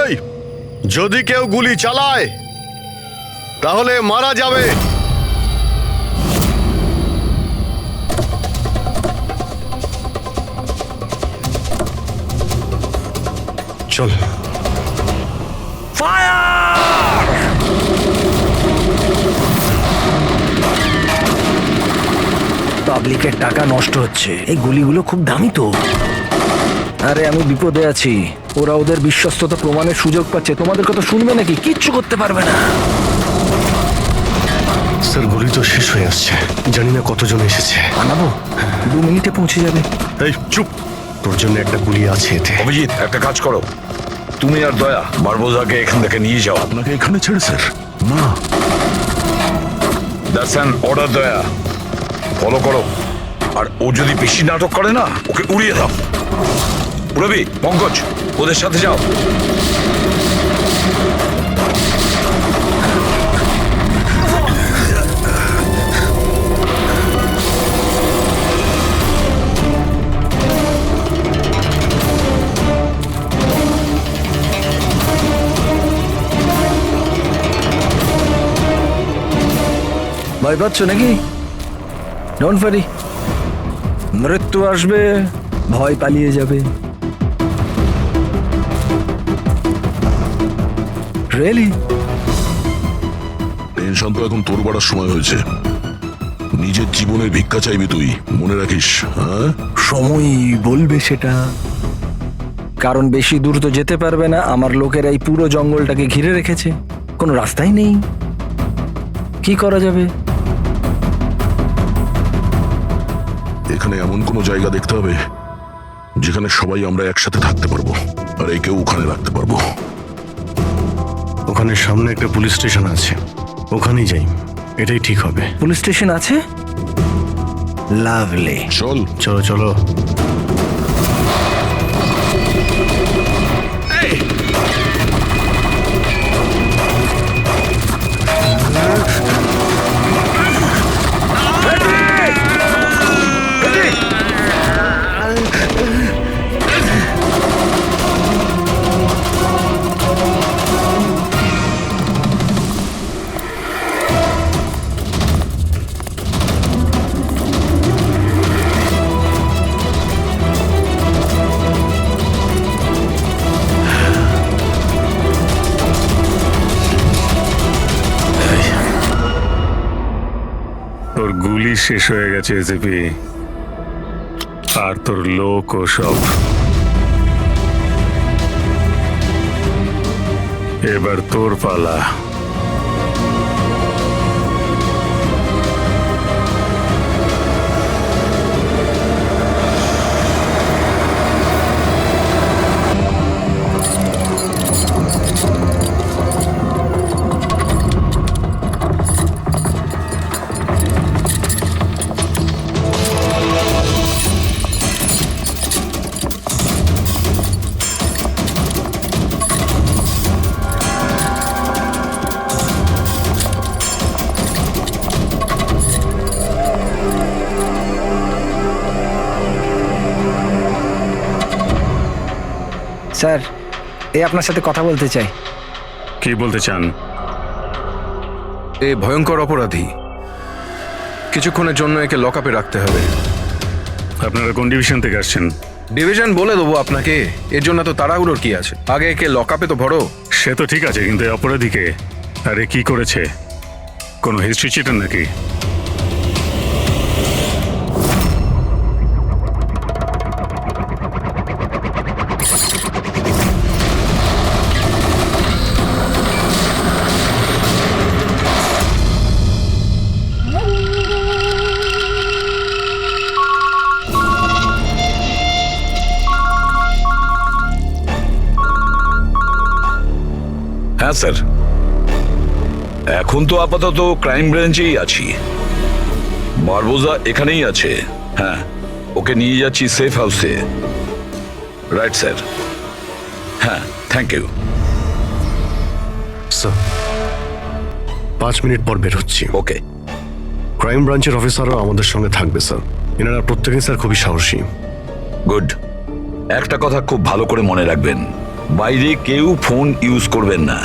এই, যদি কেউ গুলি চালায় তাহলে মারা যাবে। চল। পাবলিকের টাকা নষ্ট হচ্ছে, এই গুলিগুলো খুব দামি তো। আরে আমি বিপদে আছি, ওরা ওদের বিশ্বস্ততা প্রমাণের সুযোগ পাচ্ছে। তোমাদের কথা শুনবে নাকি? কিচ্ছু করতে পারবে না। স্যার, গুলি তো শেষ হয়ে আসছে, জানি না কতজন এসেছে। আনাবো, 2 মিনিটে পৌঁছে যাবে। এই চুপ, তোর জন্য একটা গুলি আছে এতে। অভিজিৎ, একটা কাজ করো, তুমি আর দয়া বারবোজাকে এখান থেকে নিয়ে যাও। আপনাকে এখানে ছেড়ে স্যার? না, দ্যাটস অ্যান অর্ডার দয়া। ফলো করো, আর ও যদি বেশি নাটক করে না, ওকে উড়িয়ে দাও। রবি, পঙ্কজ, ওদের সাথে যাও। ভয় পাচ্ছ নাকি? ডোন্ট ওয়ারি, মৃত্যু আসবে, ভয় পালিয়ে যাবে। রিয়েলি? টেনশন তো এখন তোর বাড়ার সময় হয়েছে। নিজের জীবনের ভিক্ষা চাইবি তুই, মনে রাখিস। হ্যাঁ, সময়ই বলবে সেটা। কারণ বেশি দূর তো যেতে পারবে না, আমার লোকেরা এই পুরো জঙ্গলটাকে ঘিরে রেখেছে, কোনো রাস্তাই নেই। কি করা যাবে? এখানে এমন কোনো জায়গা দেখতে হবে যেখানে সবাই আমরা একসাথে থাকতে পারবো, আর একেও ওখানে রাখতে পারবো। ওখানে সামনে একটা পুলিশ স্টেশন আছে, ওখানেই যাই, এটাই ঠিক হবে। পুলিশ স্টেশন আছে? লাভলি, চল। চলো চলো। তোর গুলি শেষ হয়ে গেছে এসিপি, আর তোর লোক ও সব। এবার তোর পালা। স্যার, এই আপনার সাথে কথা বলতে চাই। কি বলতে চান? এ ভয়ঙ্কর অপরাধী, কিছুক্ষণের জন্য একে লকআপে রাখতে হবে। আপনারা কোন ডিভিশন থেকে আসছেন? ডিভিশন বলে দেবো আপনাকে, এর জন্য তো তাড়াহুড়োর কি আছে? আগে একে লকআপে তো ভরো। সে তো ঠিক আছে, কিন্তু এই অপরাধীকে, আরে কি করেছে? কোনো হিস্ট্রি চিটার নাকি? হ্যাঁ স্যার, এখন তো আপাতত ক্রাইম ব্রাঞ্চেই আছি। বারবোজা এখানেই আছে। হ্যাঁ, ওকে নিয়ে যাচ্ছি সেফ হাউসে। Right sir. হ্যাঁ, থ্যাংক ইউ স্যার। 5 মিনিট পর বের হচ্ছি। ওকে। ক্রাইম ব্রাঞ্চের অফিসারও আমাদের সঙ্গে থাকবে স্যার। এনারা প্রত্যেকেই স্যার খুবই সাহসী। গুড। একটা কথা খুব ভালো করে মনে রাখবেন, বাইরে কেউ ফোন ইউজ করবেন না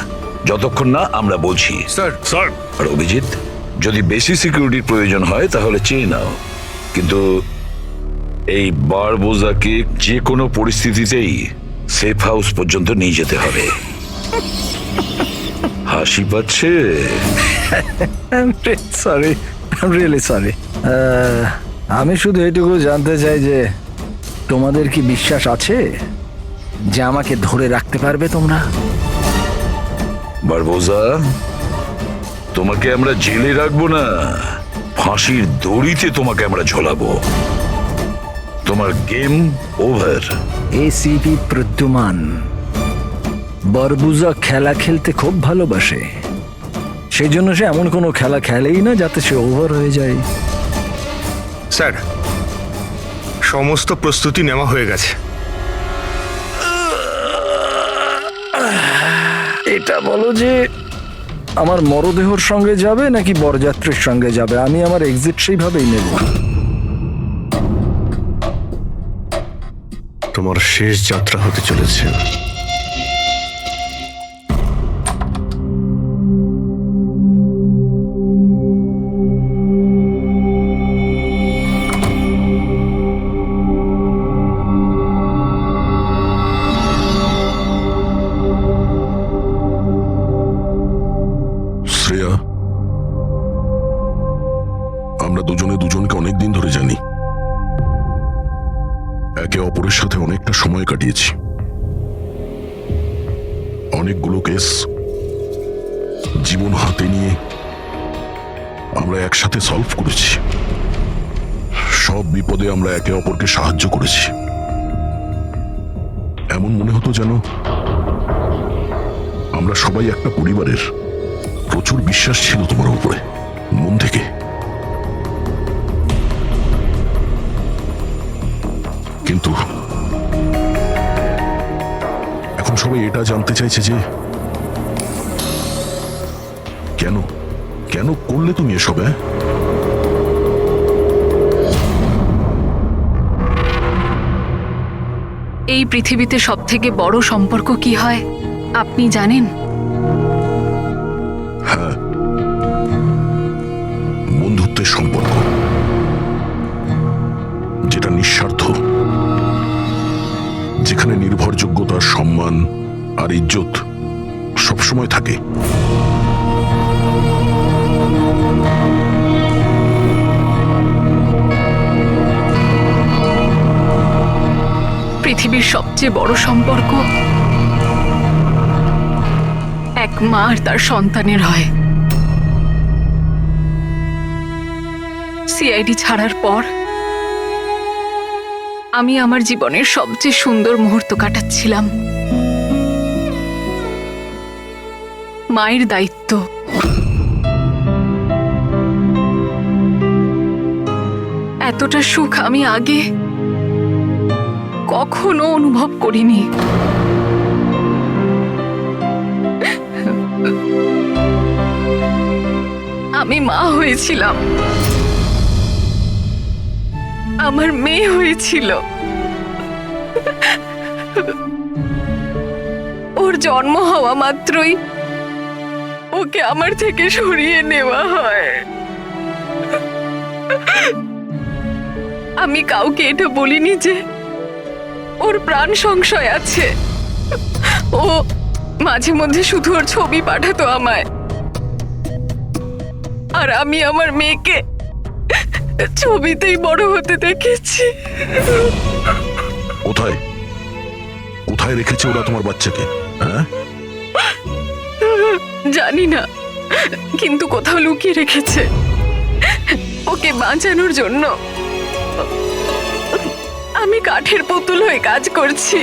যতক্ষণ না আমরা বলছি। স্যার। স্যার। আর অভিজিৎ, যদি বেশি সিকিউরিটির প্রয়োজন হয় তাহলে চেয়ে নাও, কিন্তু এই বারবোজাকে যে কোনো পরিস্থিতিতেই সেফ হাউস পর্যন্ত নিয়ে যেতে হবে। হাসি পাচ্ছে? Sorry, really sorry. আমি শুধু এটুকু জানতে চাই যে তোমাদের কি বিশ্বাস আছে যে আমাকে ধরে রাখতে পারবে তোমরা? বারবোজা, তোমাকে আমরা জেলে রাখবো না, ফাঁসির দড়িতে তোমাকে আমরা ঝোলাবো। তোমার গেম ওভার। এসিপি প্রদ্যুমান, বারবুজা খেলা খেলতে খুব ভালোবাসে, সেই জন্য সে এমন কোনো খেলা খেলেই না যাতে সে ওভার হয়ে যায়। স্যার, সমস্ত প্রস্তুতি নেওয়া হয়ে গেছে। এটা বলো যে আমার মরদেহর সঙ্গে যাবে নাকি বরযাত্রীর সঙ্গে যাবে? আমি আমার এক্সিট সেইভাবেই নেব। তোমার শেষ যাত্রা হতে চলেছে। একে অপরের সাথে অনেকটা সময় কাটিয়েছি, অনেকগুলো কেস জীবন হাতে নিয়ে আমরা একসাথে সলভ করেছি। সব বিপদে আমরা একে অপরকে সাহায্য করেছি। এমন মনে হতো যেন আমরা সবাই একটা পরিবারের। প্রচুর বিশ্বাস ছিল তোমার উপরে, মন থেকে। কিন্তু এখন সবাই এটা জানতে চাইছে যে কেন কেন করলে তুমি এসব? এই পৃথিবীতে সবথেকে বড় সম্পর্ক কি হয় আপনি জানেন? হ্যাঁ, বন্ধুত্বের সম্পর্ক, যেটা নিঃস্বার্থ, যেখানে নির্ভরযোগ্যতা, সম্মান আর ইজ্জত সবসময় থাকে। পৃথিবীর সবচেয়ে বড় সম্পর্ক এক মা আর তার সন্তানের হয়। সিআইডি ছাড়ার পর আমি আমার জীবনের সবচেয়ে সুন্দর মুহূর্ত কাটাচ্ছিলাম। মায়ের দায়িত্ব, এতটা সুখ আমি আগে কখনো অনুভব করিনি। আমি মা হয়েছিলাম, আমার মেয়ে হয়েছিল। ওর জন্ম হওয়া মাত্রই ওকে আমার থেকে সরিয়ে নেওয়া হয়। আমি কাউকে এটা বলিনি যে ওর প্রাণ সংশয় আছে। ও মাঝে মধ্যে শুধু ওর ছবি পাঠাতো আমায়, আর আমি আমার মেয়েকে ছবিতেই বড় হতে দেখেছি। কোথায় কোথায় রেখেছে ওরা তোমার বাচ্চাকে? হ্যাঁ, জানি না, কিন্তু কোথাও লুকিয়ে রেখেছে ওকে বাঁচানোর জন্য। আমি কাঠের পুতুল হয়ে কাজ করছি,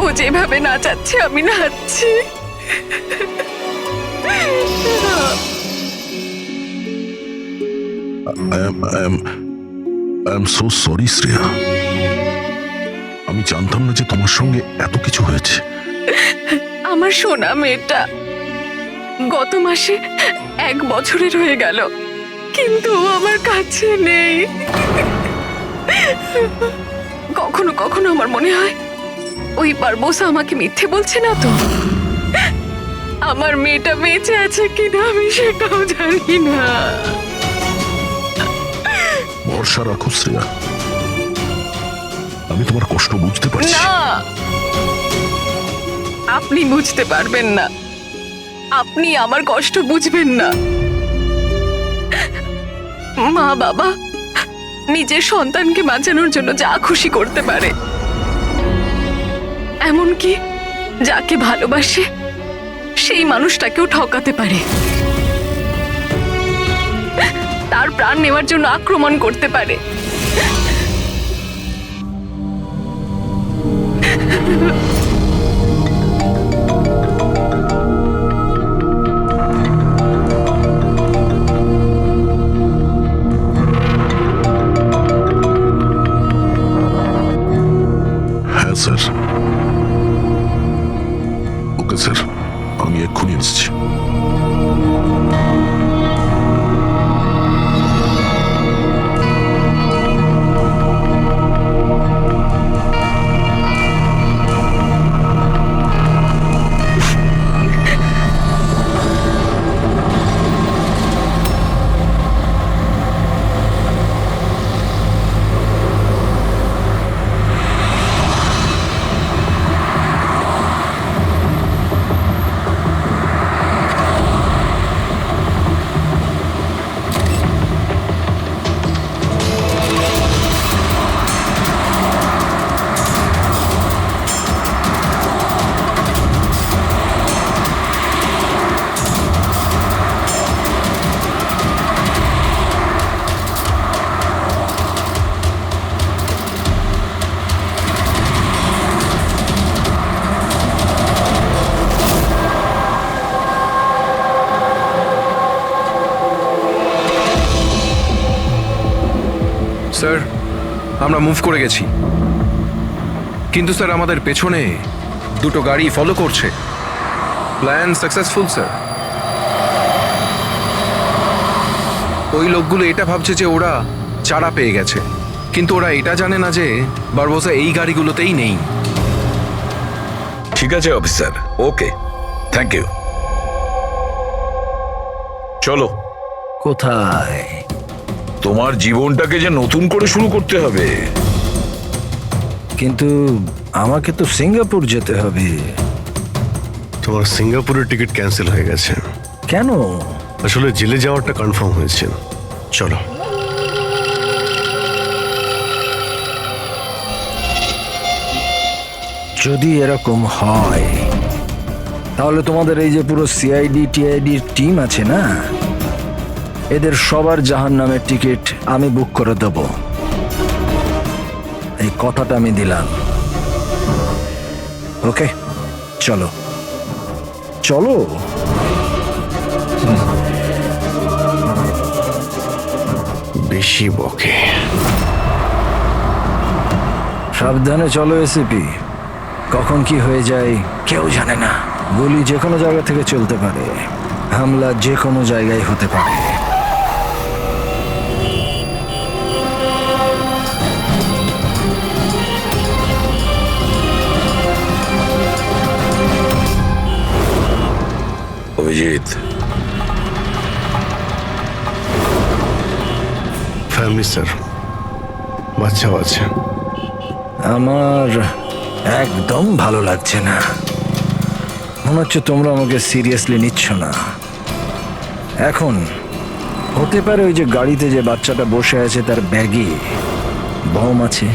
ও যেভাবে নাচাচ্ছে আমি নাচছি। I am so sorry, Shreya. আমি জানতাম না যে তোমার সঙ্গে এত কিছু হয়েছে। আমার সোনা মেয়েটা গত মাসে 1 বছরের হয়ে গেল, কিন্তু ও আমার কাছে নেই। কখনো কখনো আমার মনে হয় ওই বারবোসা আমাকে মিথ্যে বলছে না তো। আমার মেয়েটা বেঁচে আছে কিনা আমি সেটাও জানি না। ভরসা রাখো শ্রেয়া, আমি তোমার কষ্ট বুঝতে পারছি। না, আপনি বুঝতে পারবেন না, আপনি আমার কষ্ট বুঝবেন না। মা বাবা নিজের সন্তানকে বাঁচানোর জন্য যা খুশি করতে পারে, এমনকি যাকে ভালোবাসে সেই মানুষটাকেও ঠকাতে পারে, তার প্রাণ নেওয়ার জন্য আক্রমণ করতে পারে। হ্যাঁ স্যার, ওকে স্যার, আমি এক্ষুনি আসছি। আমরা মুভ করে গেছি, কিন্তু স্যার আমাদের পেছনে দুটো গাড়ি ফলো করছে। Plan successful sir. ওই লোকগুলো এটা ভাবছে যে ওরা চারা পেয়ে গেছে, কিন্তু ওরা এটা জানে না যে বারবোসা এই গাড়িগুলোতেই নেই। ঠিক আছে অফিসার, ওকে, থ্যাংক ইউ। চলো। কোথায়? তোমার জীবনটাকে যে নতুন করে শুরু করতে হবে। কিন্তু আমাকে তো সিঙ্গাপুর যেতে হবে। তোমার সিঙ্গাপুরের টিকিট ক্যান্সেল হয়ে গেছে। কেন? আসলে জেলে যাওয়াটা কনফার্ম হয়েছে। চলো। যদি এরকম হয় তাহলে তোমাদের এই যে পুরো সিআইডি টিআইডির টিম আছে না, এদের সবার জাহান্নামের টিকিট আমি বুক করে দেব। এই কথাটা আমি দিলাম। ওকে, চলো চলো। বেশি বকে। সাবধানে চলো এসিপি, কখন কি হয়ে যায় কেউ জানে না। গুলি যে কোনো জায়গা থেকে চলতে পারে, হামলা যে কোনো জায়গায় হতে পারে। অভিজিৎ, ফ্যামিলি স্যার, বাচ্চাও আছে। আমার একদম ভালো লাগছে না। মনে হচ্ছে তোমরা আমাকে সিরিয়াসলি নিচ্ছ না। এখন হতে পারে ওই যে গাড়িতে যে বাচ্চাটা বসে আছে তার ব্যাগে বম আছে।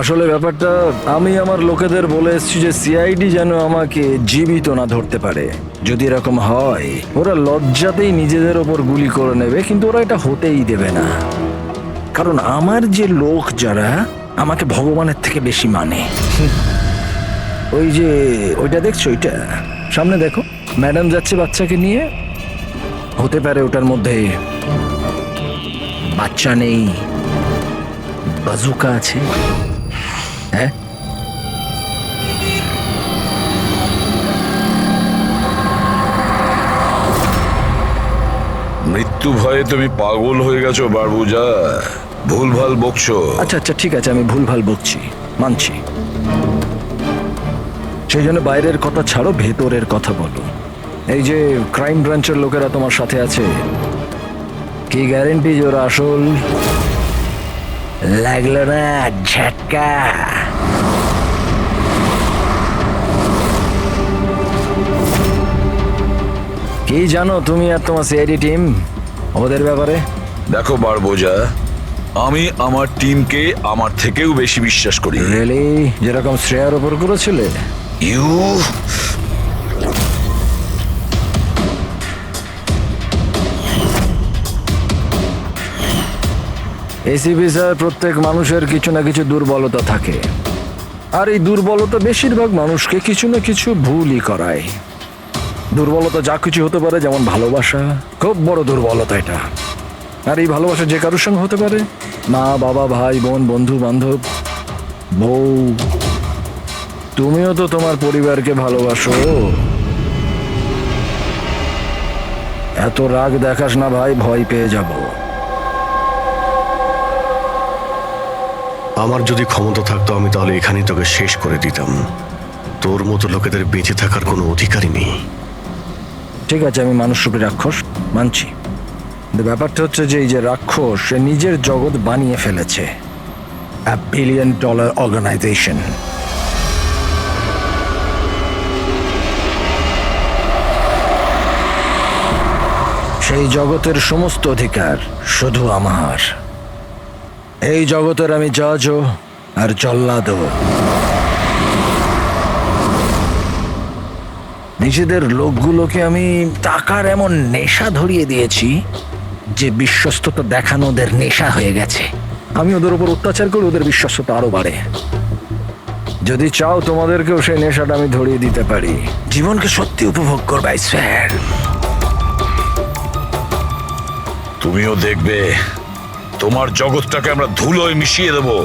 আসলে ব্যাপারটা আমি আমার লোকেদের বলে এসেছি যে সিআইডি যেন আমাকে জীবিত না ধরতে পারে। যদি এরকম হয় ওরা লজ্জাতেই নিজেদের ওপর গুলি করে নেবে, কিন্তু ওরা এটা হতেই দেবে না। কারণ আমার যে লোক যারা আমাকে ভগবানের থেকে বেশি মানে। ওই যে ওইটা দেখছো, ওইটা সামনে দেখো, ম্যাডাম যাচ্ছে বাচ্চাকে নিয়ে। হতে পারে ওটার মধ্যে বাচ্চা নেই, বাজুকা আছে। হ্যাঁ, মৃত্যু ভয়ে তুমি পাগল হয়ে গেছো বারবুজা, ভুলভাল বকছো। আচ্ছা আচ্ছা ঠিক আছে, আমি ভুলভাল বকছি, মানছি। সেই জন্য বাইরের কথা ছাড়ো, ভেতরের কথা বলো। এই যে ক্রাইম ব্রাঞ্চের লোকেরা তোমার সাথে আছে, কি গ্যারেন্টি যে ওরা আসল? লাগলো না ঝটকা? কি জানো তুমি আর তোমার সিআইডি টিম ওদের ব্যাপারে? দেখো বারবোজা, আমি আমার টিমকে আমার থেকেও বেশি বিশ্বাস করি। রিয়েলি? যেরকম শ্রেয়ার ওপর করেছিলে? ইউ এসিপি স্যার, প্রত্যেক মানুষের কিছু না কিছু দুর্বলতা থাকে, আর এই দুর্বলতা বেশিরভাগ মানুষকে কিছু না কিছু ভুলই করায়। দুর্বলতা যা কিছু হতে পারে, যেমন ভালোবাসা, খুব বড় দুর্বলতা এটা। আর এই ভালোবাসা যে কারোর সঙ্গে হতে পারে, মা বাবা, ভাই বোন, বন্ধু বান্ধব, বউ। তুমিও তো তোমার পরিবারকে ভালোবাসো। এত রাগ দেখাস না ভাই, ভয় পেয়ে যাব। আমার যদি ক্ষমতা থাকতো আমি তাহলে এখানেই তোকে শেষ করে দিতাম। তোর মতো লোকেদের বেঁচে থাকার কোনো অধিকারই নেই। ঠিক আছে, আমি মানুষরূপী রাক্ষস মানছি। কিন্তু ব্যাপারটা হচ্ছে যে এই যে রাক্ষস, সে নিজের জগৎ বানিয়ে ফেলেছে, $1 বিলিয়ন অর্গানাইজেশন। সেই জগতের সমস্ত অধিকার শুধু আমার। এই জগতের আমি জজও আর জল্লাদও। নিজেদের লোকগুলোকে আমি টাকার এমন নেশা ধরিয়ে দিয়েছি যে বিশ্বস্ততা দেখানো ওদের নেশা হয়ে গেছে। আমি ওদের উপর অত্যাচার করি, ওদের বিশ্বস্ততা আরো বাড়ে। যদি চাও তোমাদেরকেও সেই নেশাটা আমি ধরিয়ে দিতে পারি। জীবনকে সত্যি উপভোগ করবে স্যার। তুমিও দেখবে তোমার জগৎটাকে আমরা ধুলোয় মিশিয়ে দেবো।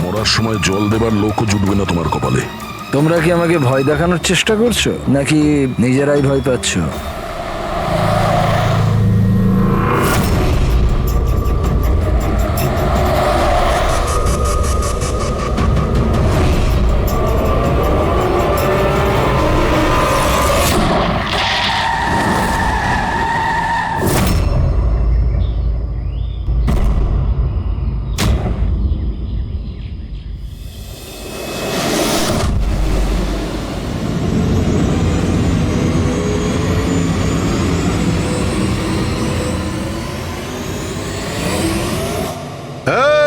মরার সময় জল দেবার লোকও জুটবে না তোমার কপালে। তোমরা কি আমাকে ভয় দেখানোর চেষ্টা করছো নাকি নিজেরাই ভয় পাচ্ছ?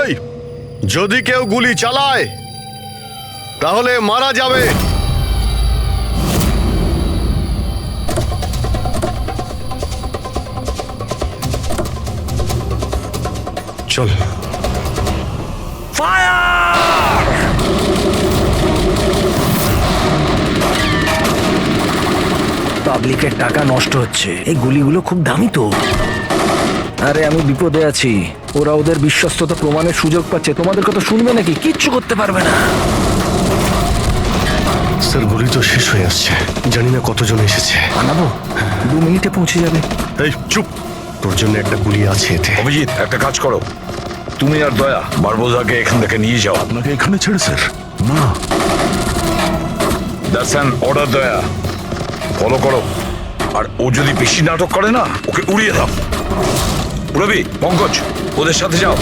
এই, যদি কেউ গুলি চালায় তাহলে মারা যাবে। চল। পাবলিকের টাকা নষ্ট হচ্ছে, এই গুলিগুলো খুব দামি তো। আরে আমি বিপদে আছি, ওরা ওদের বিশ্বস্ততা প্রমাণের সুযোগ পাচ্ছে। তোমাদের কথা শুনবে নাকি? কিচ্ছু করতে পারবে না। স্যার, গুলি তো শেষ হয়ে আসছে, জানি না কতজন এসেছে। আনাবো, 2 মিনিটে পৌঁছে যাবে। এই চুপ, তোর জন্য একটা গুলি আছে এতে। অভিজিৎ, একটা কাজ করো, তুমি আর দয়া বারবোজাকে এখান থেকে নিয়ে যাও। আপনাকে এখানে ছেড়ে স্যার? না, দ্যাটস অ্যান অর্ডার। দয়া, ফলো করো। আর ও যদি বেশি নাটক করে না, ওকে উড়িয়ে দাও। রবি, পঙ্কজ, ওদের সাথে যাও।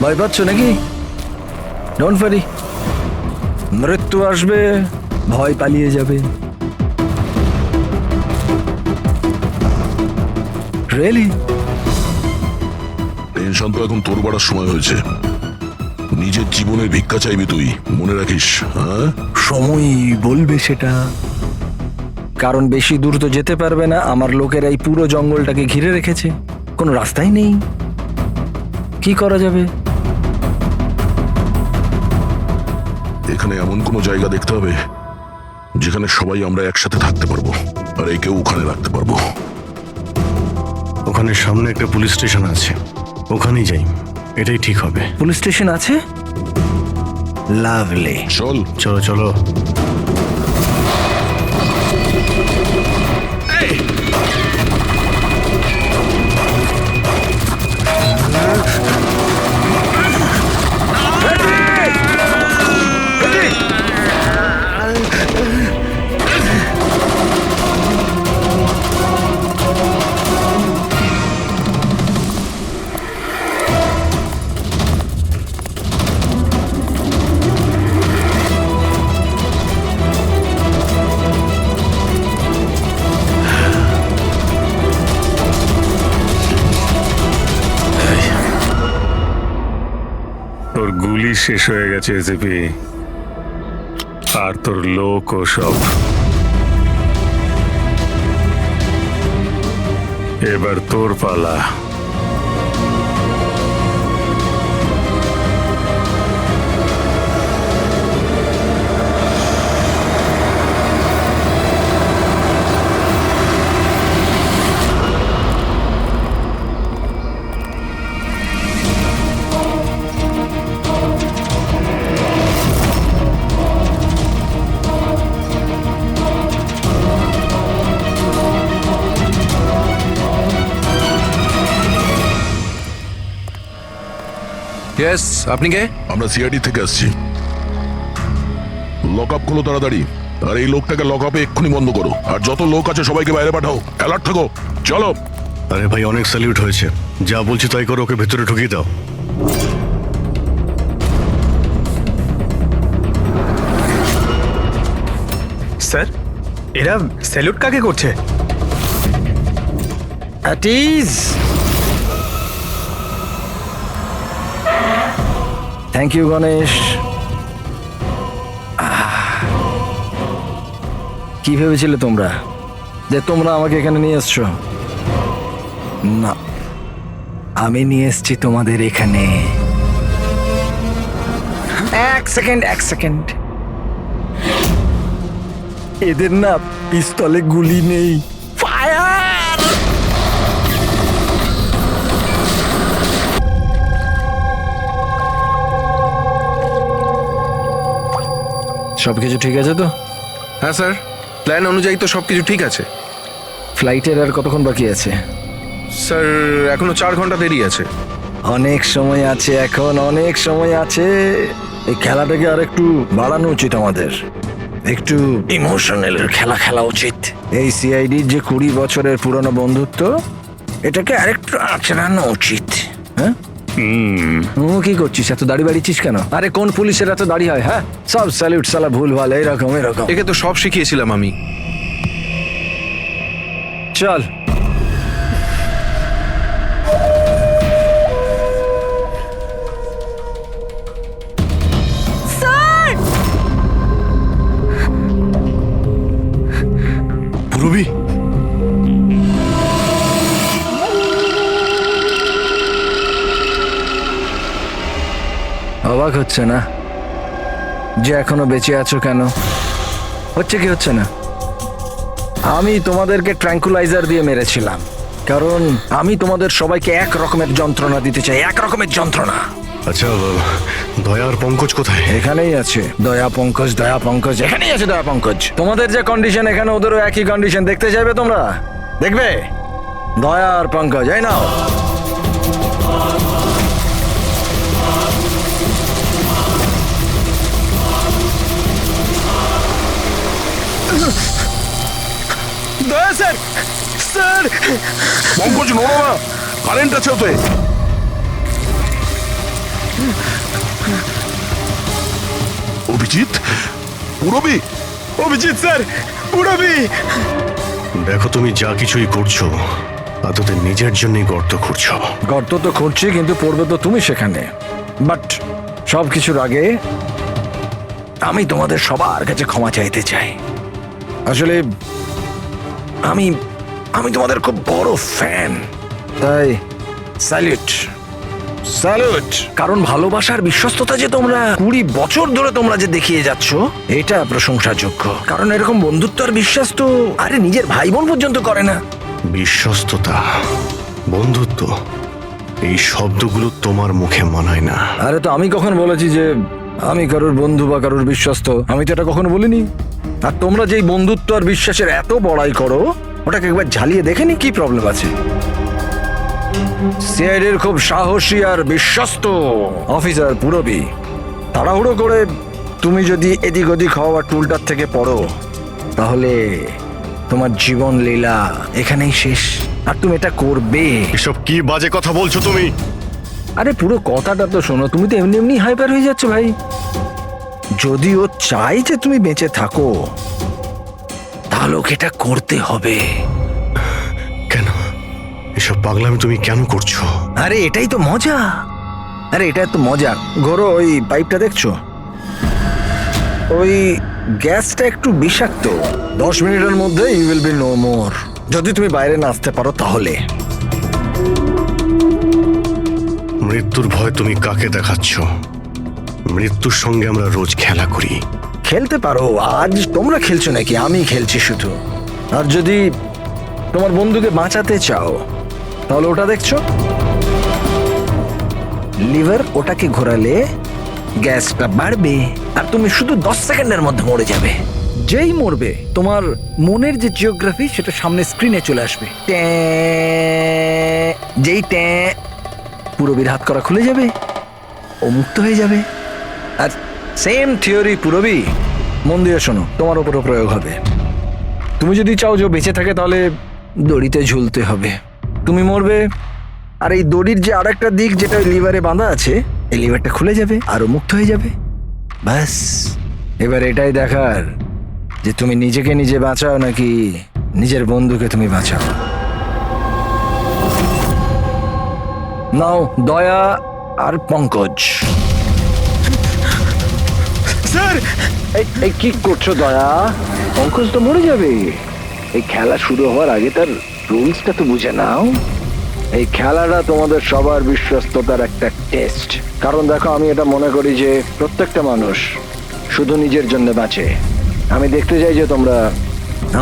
ভয় পাচ্ছ নাকি? ডোন্ট ওয়ারি, মৃত্যু আসবে, ভয় পালিয়ে যাবে। রিয়েলি? টেনশন তো এখন তোর বাড়ার সময় হয়েছে। নিজের জীবনের ভিক্ষা চাইবি তুই, মনে রাখিস। হ্যাঁ, সময় বলবে সেটা। কারণ বেশি দূর তো যেতে পারবে না, আমার লোকেরা এই পুরো জঙ্গলটাকে ঘিরে রেখেছে, কোনো রাস্তাই নেই। কি করা যাবে? এখানে এমন কোনো জায়গা দেখতে হবে যেখানে সবাই আমরা একসাথে থাকতে পারবো, আর একেও ওখানে রাখতে পারবো। ওখানে সামনে একটা পুলিশ স্টেশন আছে, ওখানেই যাই, এটাই ঠিক হবে। পুলিশ স্টেশন আছে? লাভলি, চল। চলো চলো। তোর গুলি শেষ হয়ে গেছে এসিপি, আর তোর লোক ও সব। এবার তোর পালা। ইয়েস, আপনি কে? আমরা সিআইডি থেকে আসছি। লক আপ করো তাড়াতাড়ি, আর এই লোকটাকে লক আপে এক্ষুনি বন্ধ করো, আর যত লোক আছে সবাইকে বাইরে পাঠাও। অ্যালার্ট থাকো, চলো। আরে ভাই, অনেক স্যালিউট হয়েছে, যা বলছি তাই করো, ওকে ভেতরে ঢুকিয়ে দাও। স্যার, এরা স্যালুট কাকে করছে? Thank you, Ganesh. কি ভেবেছিলে তোমরা যে তোমরা আমাকে এখানে নিয়ে এসছো? না, আমি নিয়ে এসছি তোমাদের এখানে। এক সেকেন্ড, এদের না পিস্তলে গুলি নেই। ফায়ার! সবকিছু ঠিক আছে তো? হ্যাঁ স্যার, প্ল্যান অনুযায়ী তো সবকিছু ঠিক আছে। ফ্লাইটের আর কতক্ষণ বাকি আছে? স্যার এখনো 4 ঘন্টা দেরি আছে। অনেক সময় আছে, এখন অনেক সময় আছে। এই খেলাটাকে আর একটু বাড়ানো উচিত আমাদের, একটু ইমোশনাল খেলা খেলা উচিত। এই সিআইডির যে 20 বছরের পুরনো বন্ধুত্ব, এটাকে আরেকটু আচড়ানো উচিত। হ্যাঁ, কি করছিস? এত দাড়ি বাড়িছিস কেন? আরে কোন পুলিশের এত দাড়ি হয়? হ্যাঁ, সব স্যালিউট সালা ভুল ভাল এরকম। একে তো সব শিখিয়েছিলাম আমি। চল। পুরবি, অবাক হচ্ছে না যে এখনো বেঁচে আছো? কেন হচ্ছে কি হচ্ছে না? আমি তোমাদেরকে ট্র্যাঙ্কুলাইজার দিয়ে মেরেছিলাম, কারণ আমি তোমাদের সবাইকে এক রকমের যন্ত্রণা দিতে চাই, এক রকমের যন্ত্রণা। আচ্ছা, দয়া আর পঙ্কজ কোথায়? এখানেই আছে দয়া পঙ্কজ, এখানেই আছে দয়া পঙ্কজ। তোমাদের যে কন্ডিশন, এখানে ওদেরও একই কন্ডিশন। দেখতে চাইবে তোমরা? দেখবে? দয়া আর পঙ্কজ, এই নাও। দয়া স্যার, স্যার পঙ্কজ নড়ো না, কারেন্ট আছে ওতে। অভিজিৎ, পুরবি। অভিজিৎ স্যার, পুরবি। দেখো, তুমি যা কিছুই করছো তা তোদের নিজের জন্যই গর্ত খুঁড়ছো। গর্ত তো খুঁড়ছি, কিন্তু পড়বে তো তুমি সেখানে। বাট সব কিছুর আগে আমি তোমাদের সবার কাছে ক্ষমা চাইতে চাই। আসলে আমি আমি তোমাদের খুব বড় ফ্যান, তাই স্যালুট। কারণ ভালোবাসার বিশ্বস্ততা যে তোমরা 20 বছর ধরে তোমরা যে দেখিয়ে যাচ্ছ, এটা প্রশংসাযোগ্য। কারণ এরকম বন্ধুত্ব আর বিশ্বাস তো আরে নিজের ভাই বোন পর্যন্ত করে না। বিশ্বস্ততা, বন্ধুত্ব, এই শব্দগুলো তোমার মুখে মানায় না। আরে তো আমি কখন বলেছি যে আমি কারোর বন্ধু বা কারোর বিশ্বস্ত? আমি তো এটা কখনো বলিনি। আর তোমরা যেই বন্ধুত্ব আর বিশ্বাসের এত বড়াই করো, ওটাকে একবার ঝালিয়ে দেখেনি কি প্রবলেম আছে? সিআইডির খুব সাহসী আর বিশ্বস্ত অফিসার পুরবি, তাড়াহুড়ো করে তুমি যদি এদিক ওদিক হওয়া টুলটার থেকে পড়ো, তাহলে তোমার জীবন লীলা এখানেই শেষ। আর তুমি এটা করবে। এসব কি বাজে কথা বলছো তুমি? আরে পুরো কথাটা তো শোনো। তুমি তো এমনি এমনি হাইপার হয়ে যাচ্ছ ভাই। যদি ও চাই যে তুমি বেঁচে থাকো, তাহলে ওকে এটা করতে হবে। কেন এসব পাগলামি তুমি কেন করছো? আরে এটাই তো মজা। এটা তো মজা। ঘোরো, ওই পাইপটা দেখছো? ওই গ্যাসটা একটু বিষাক্ত। 10 মিনিটের মধ্যে you will be no more. যদি তুমি বাইরে না আসতে পারো তাহলে। মৃত্যুর ভয় তুমি কাকে দেখাচ্ছ? মৃত্যুর সঙ্গে আমরা রোজ খেলা করি। খেলতে পারো, আজ তোমরা খেলছো নাকি? আমি খেলছি শুধু। আর যদি তোমার বন্ধুকে বাঁচাতে চাও, তাহলে ওটা দেখছো লিভার, ওটাকে ঘোরালে গ্যাসটা বাড়বে আর তুমি শুধু 10 সেকেন্ডের মধ্যে মরে যাবে। যেই মরবে, তোমার মনের যে জিওগ্রাফি সেটা সামনে স্ক্রিনে চলে আসবে। যেই পুরবীর হাত করা খুলে যাবে, ও মুক্ত হয়ে যাবে। আর সেম থিওরি পুরবি, মন দিয়ে শোনো, তোমার উপরও প্রয়োগ হবে। তুমি যদি চাও যে বেঁচে থাকে, তাহলে দড়িতে ঝুলতে হবে। তুমি মরবে, আর এই দড়ির যে আরেকটা দিক যেটা লিভারে বাঁধা আছে, এই লিভারটা খুলে যাবে আর ও মুক্ত হয়ে যাবে। ব্যাস, এবার এটাই দেখার যে তুমি নিজেকে নিজে বাঁচাও নাকি নিজের বন্ধুকে তুমি বাঁচাও। নাও দয়া আর পঙ্কজ। স্যার এই কি করছো দয়া? পঙ্কজ তো মরে যাবে। এই খেলা শুরু হওয়ার আগে তার রুলসটা তো বুঝে নাও। এই খেলাটা তোমাদের সবার বিশ্বস্ততার একটা টেস্ট। কারণ দেখো, আমি এটা মনে করি যে প্রত্যেকটা মানুষ শুধু নিজের জন্য বাঁচে। আমি দেখতে চাই যে তোমরা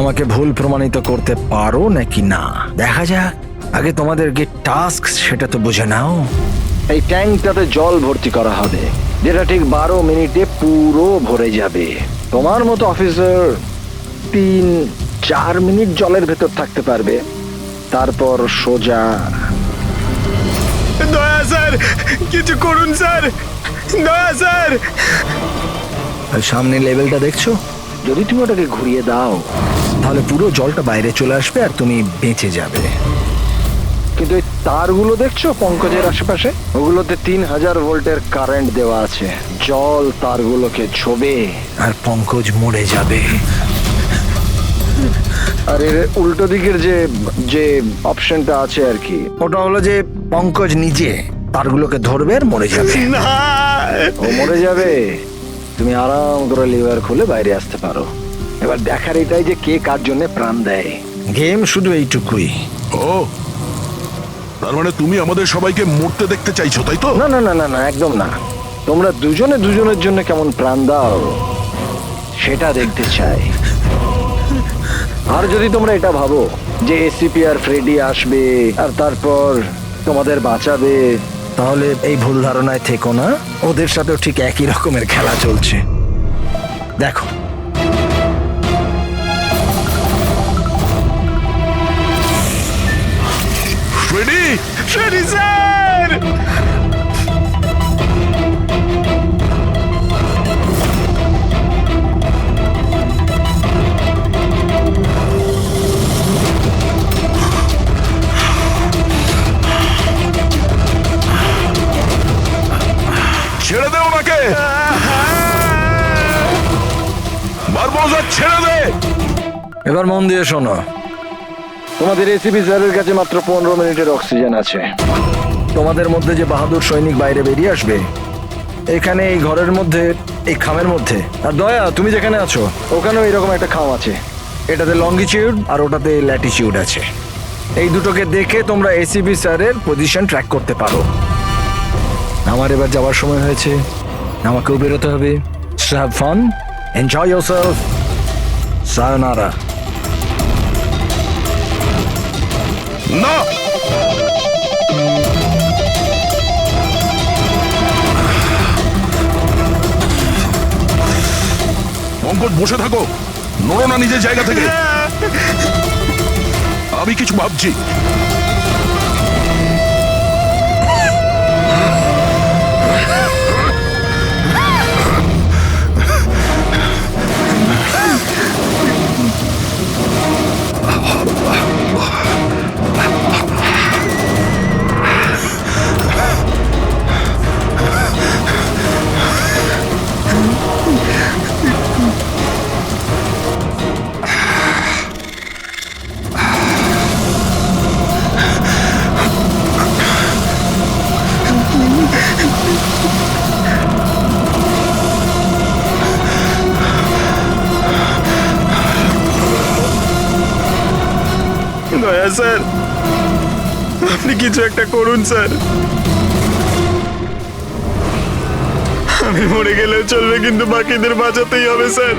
আমাকে ভুল প্রমাণিত করতে পারো নাকি না। দেখা যাক। আগে তোমাদেরকে টাস্ক সেটা তো বুঝে নাও। এই ট্যাঙ্কটাতে জল ভর্তি করা হবে, যেটা ঠিক 12 মিনিটে পুরো ভরে যাবে। তোমার মতো অফিসার 3-4 মিনিট জলের ভেতর থাকতে পারবে, তারপর সোজা। দয়া স্যার, কিছু করুন স্যার, দয়া স্যার। সামনে লেভেলটা দেখছো? যদি তুমি ওটাকে ঘুরিয়ে দাও তাহলে পুরো জলটা বাইরে চলে আসবে আর তুমি বেঁচে যাবে। কিন্তু এই তারগুলো দেখছো পঙ্কজের আশেপাশে, ওগুলোতে 3000 ভোল্টের কারেন্ট দেওয়া আছে। জল তারগুলোকে ছোবে আর পঙ্কজ মরে যাবে। আর এর উল্টো দিকের যে অপশনটা আছে আর কি, ওটা হলো যে পঙ্কজ নিজে তারগুলোকে ধরবে আর মরে যাবে। ও মরে যাবে, তুমি আরাম করে লিভার খুলে বাইরে আসতে পারো। এবার দেখার এটাই যে কে কার জন্য প্রাণ দেয়। গেম শুধু এইটুকুই। ও, তার মানে তুমি আমাদের সবাইকে মরতে দেখতে চাইছো, তাই তো? না না না না না, একদম না। তোমরা দুজনে দুজনের জন্য কেমন প্রাণ দাও সেটা দেখতে চাই। আর যদি তোমরা এটা ভাবো যে এসিপি আর ফ্রেডি আসবে আর তারপর তোমাদের বাঁচাবে, তাহলে এই ভুল ধারণায় থেকো না। ওদের সাথেও ঠিক একই রকমের খেলা চলছে। দেখো, ফ্রেডি, ফ্রেডি স্যার! ছেড়ে দে ওনাকে, বারবোজা ছেড়ে দে। এবার মন দিয়ে শোনো। তোমাদের এসিপি স্যারের কাছে মাত্র 15 মিনিটের অক্সিজেন আছে। তোমাদের মধ্যে যে বাহাদুর সৈনিক বাইরে বেরিয়ে আসবে, এখানে এই ঘরের মধ্যে, এই খামের মধ্যে। আর দয়া, তুমি যেখানে আছো ওখানেও এরকম একটা খাম আছে। এটাতে লঙ্গিটিউড আর ওটাতে ল্যাটিটিউড আছে। এই দুটোকে দেখে তোমরা এসিপি স্যারের পজিশন ট্র্যাক করতে পারো। আমার এবার যাওয়ার সময় হয়েছে, আমাকেও বেরোতে হবে। So have fun, enjoy yourself, sayonara. না, পঙ্কজ বসে থাকো, নড়ো না নিজের জায়গা থেকে। আমি কিছু ভাবছি। দয়া স্যার, আপনি কিছু একটা করুন স্যার। আমি মরে গেলেও চলবে, কিন্তু বাকিদের বাঁচাতেই হবে স্যার।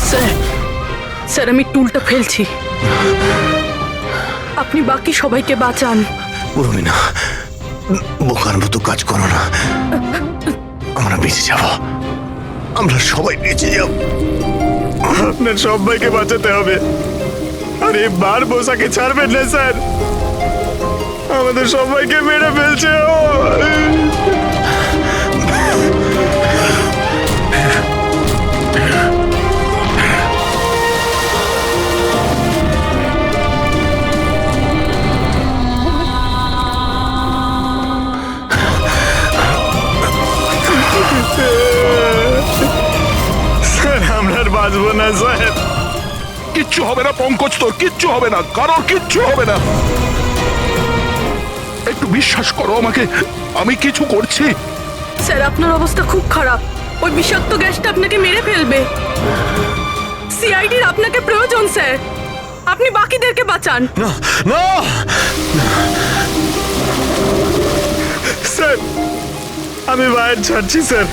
স্যার, স্যার আমি টুলটা ফেলছি, আপনি বাকি সবাইকে বাঁচান। রুমিনা, বোকার মতো কাজ করো না। আমরা বেঁচে যাব, আমরা সবাই বেঁচে যাব। আপনার সবাইকে বাঁচাতে হবে। আর এবার বোসাকে ছাড়বেন না স্যার, আমাদের সবাইকে মেরে ফেলছে ও। স্যার আমরা আর বাঁচবো না স্যার, কিচ্ছু হবে না পঙ্কজ, তোর কিচ্ছু হবে না, কারোর কিচ্ছু হবে না। একটু বিশ্বাস করো আমাকে, আমি কিছু করছি। স্যার আপনার অবস্থা খুব খারাপ, ওই বিষাক্ত গ্যাসটা আপনাকে মেরে ফেলবে। সিআইডির আপনাকে প্রয়োজন স্যার, আপনি বাকিদেরকে বাঁচান। না না স্যার আমি বাইরে ছাড়ছি স্যার।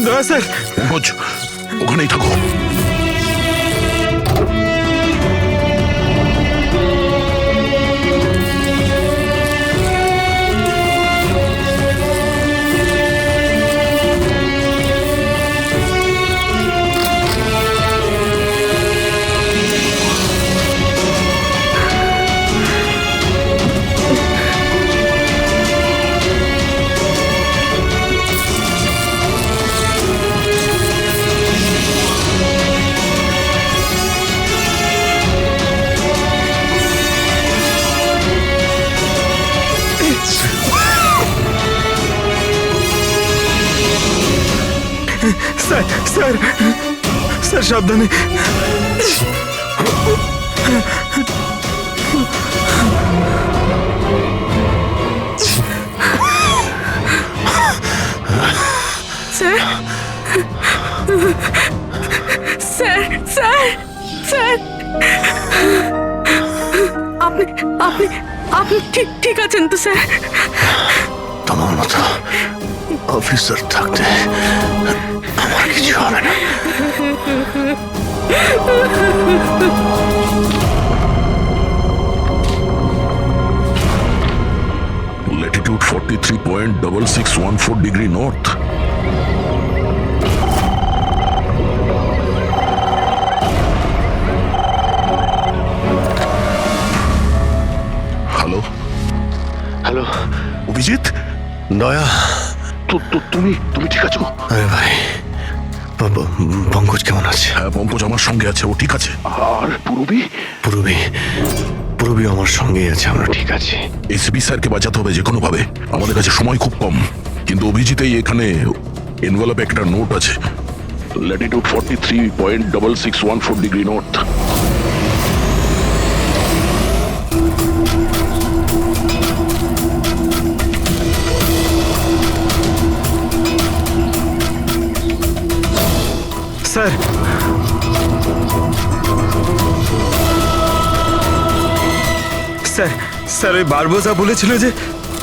দয়া স্যার। পঙ্কজ ওখানেই থাকো। স্যার স্যার স্যার সাবধানে। স্যার স্যার স্যার স্যার আপনি আপনি আপনি ঠিক ঠিক আছেন তো স্যার? তোমার মতো অফিসার থাকতে আমার কিছু হবে না। Latitude 43.6614 degree north. Hello hello Abhijit, দয়া, তুমি তুমি ঠিক আছো? আরে ভাই পঙ্কজ কেমন আছে? হ্যাঁ পঙ্কজ আমার সঙ্গে আছে, ও ঠিক আছে। আর পূরবী? পূরবী পূরবী আমার সঙ্গেই আছে, আমরা ঠিক আছি। এসপি স্যারকে বাঁচাতে হবে যে কোনো ভাবে, আমাদের কাছে সময় খুব কম। কিন্তু অভিজিতেই এখানে এনভেলপে একটা নোট আছে, Latitude 43.6614 degree north. Sir sir sir ওই বারবোজা বলেছিল যে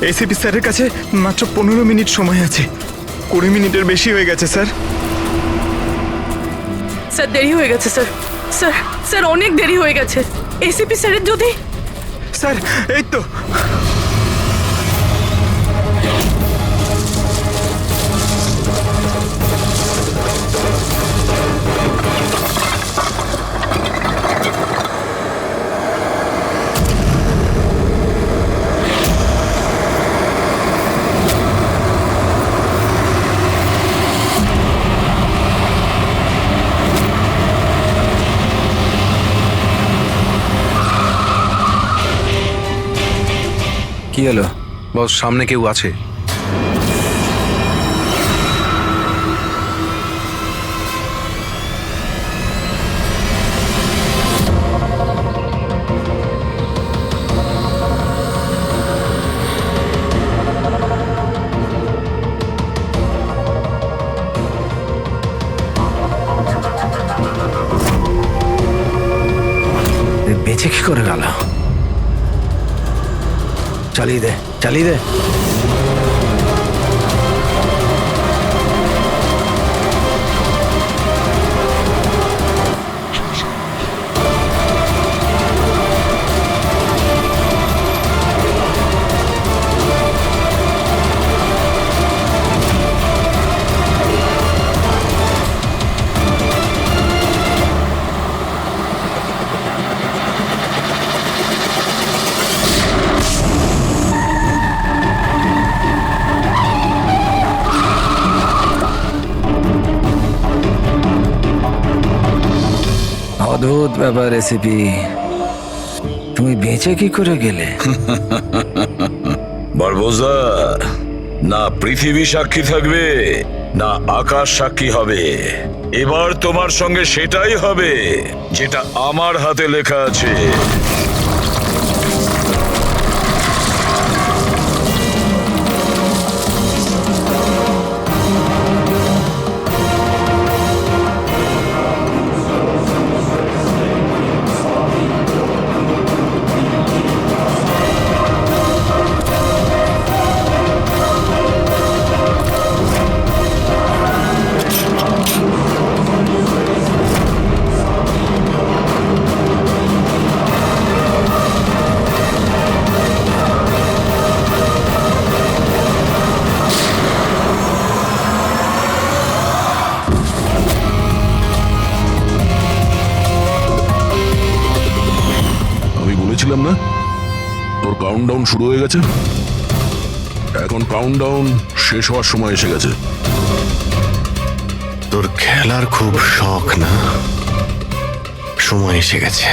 এসিপি স্যারের কাছে মাত্র 15 মিনিট সময় আছে। 20 মিনিটের বেশি হয়ে গেছে স্যার। স্যার দেরি হয়ে গেছে স্যার, স্যার স্যার অনেক দেরি হয়ে গেছে। এসিপি স্যারের যদি স্যার এই তো কি হলো? বস, সামনে কেউ আছে। বেঁচে কি করে গেল? চালিয়ে দে, চালিয়ে দে। অদ্ভুত ব্যাপার রেসিপি, তুমি বেঁচে কি করে গেলে? বারবোজা, না পৃথিবী সাক্ষী থাকবে না আকাশ সাক্ষী হবে। এবার তোমার সঙ্গে সেটাই হবে যেটা আমার হাতে লেখা আছে। বলেছিলাম না তোর কাউন্টডাউন শুরু হয়ে গেছে। এখন কাউন্টডাউন শেষ হওয়ার সময় এসে গেছে। তোর খেলার খুব শখ না? সময় এসে গেছে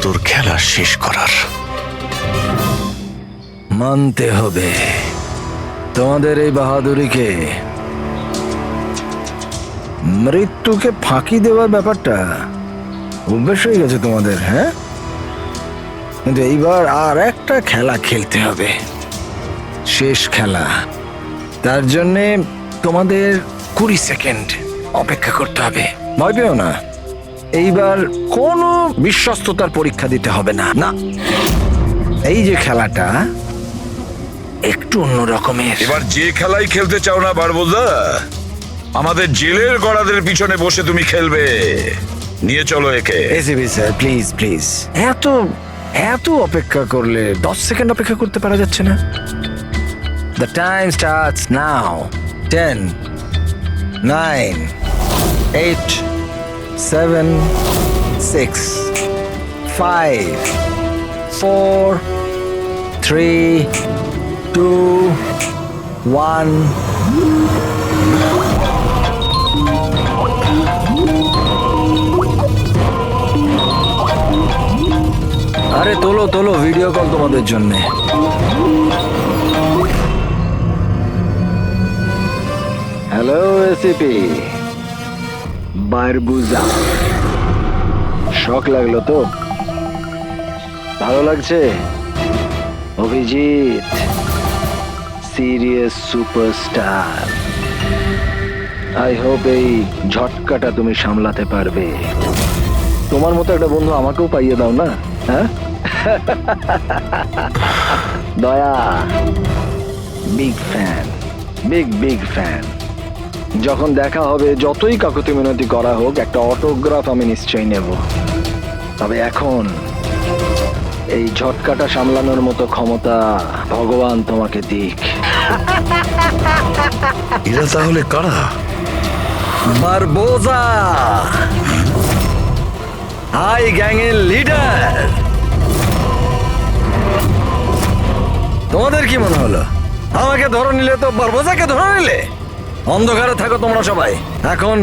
তোর খেলা শেষ করার। মানতে হবে তোমাদের এই বাহাদুরিকে। মৃত্যুকে ফাঁকি দেওয়ার ব্যাপারটা অভ্যেস হয়ে গেছে তোমাদের, হ্যাঁ? কিন্তু এইবার আর একটা খেলা খেলতে হবে, শেষ খেলা। তার জন্যে তোমাদের 20 সেকেন্ড অপেক্ষা করতে হবে। ভয় পেও না, এইবার কোনো বিশ্বস্ততার পরীক্ষা দিতে হবে না। না, এই যে খেলাটা একটু অন্য রকমের। এবার যে খেলাই খেলতে চাও না বারবোজা, আমাদের জেলের গড়াদের পিছনে বসে তুমি খেলবে। নিয়ে চলো একে। এসিবি স্যার, প্লিজ প্লিজ, এত অপেক্ষা করলে 10 সেকেন্ড অপেক্ষা করতে পারা যাচ্ছে না? The time starts now. 10, 9, 8, 7, 6, 5, 4, 3, 2, 1. আরে তোলো তোলো, ভিডিও কল তোমাদের জন্য। হ্যালো এসিপি বারবুজা, শখ লাগলো তো? ভালো লাগছে? Abhijit serious superstar. I hope এই ঝটকাটা তুমি সামলাতে পারবে। তোমার মতো একটা বন্ধু আমাকেও পাইয়ে দাও না, হ্যাঁ? দয়া বিগ ফ্যান, বিগ ফ্যান। যখন দেখা হবে, যতই কাকুতি মিনতি করা হোক, একটা অটোগ্রাফ আমি নিশ্চয়ই নেব। তবে এখন এই ঝটকাটা সামলানোর মতো ক্ষমতা ভগবান তোমাকে দিক। এরা তাহলে কারা? বারবোজা, হাই গ্যাং এর লিডার। তোমাদের কি মনে হলো আমাকে ধরে নিলে তো বারবোজাকে ধরে নিলে? অন্ধকারে থাকো তোমরা সবাই। এখন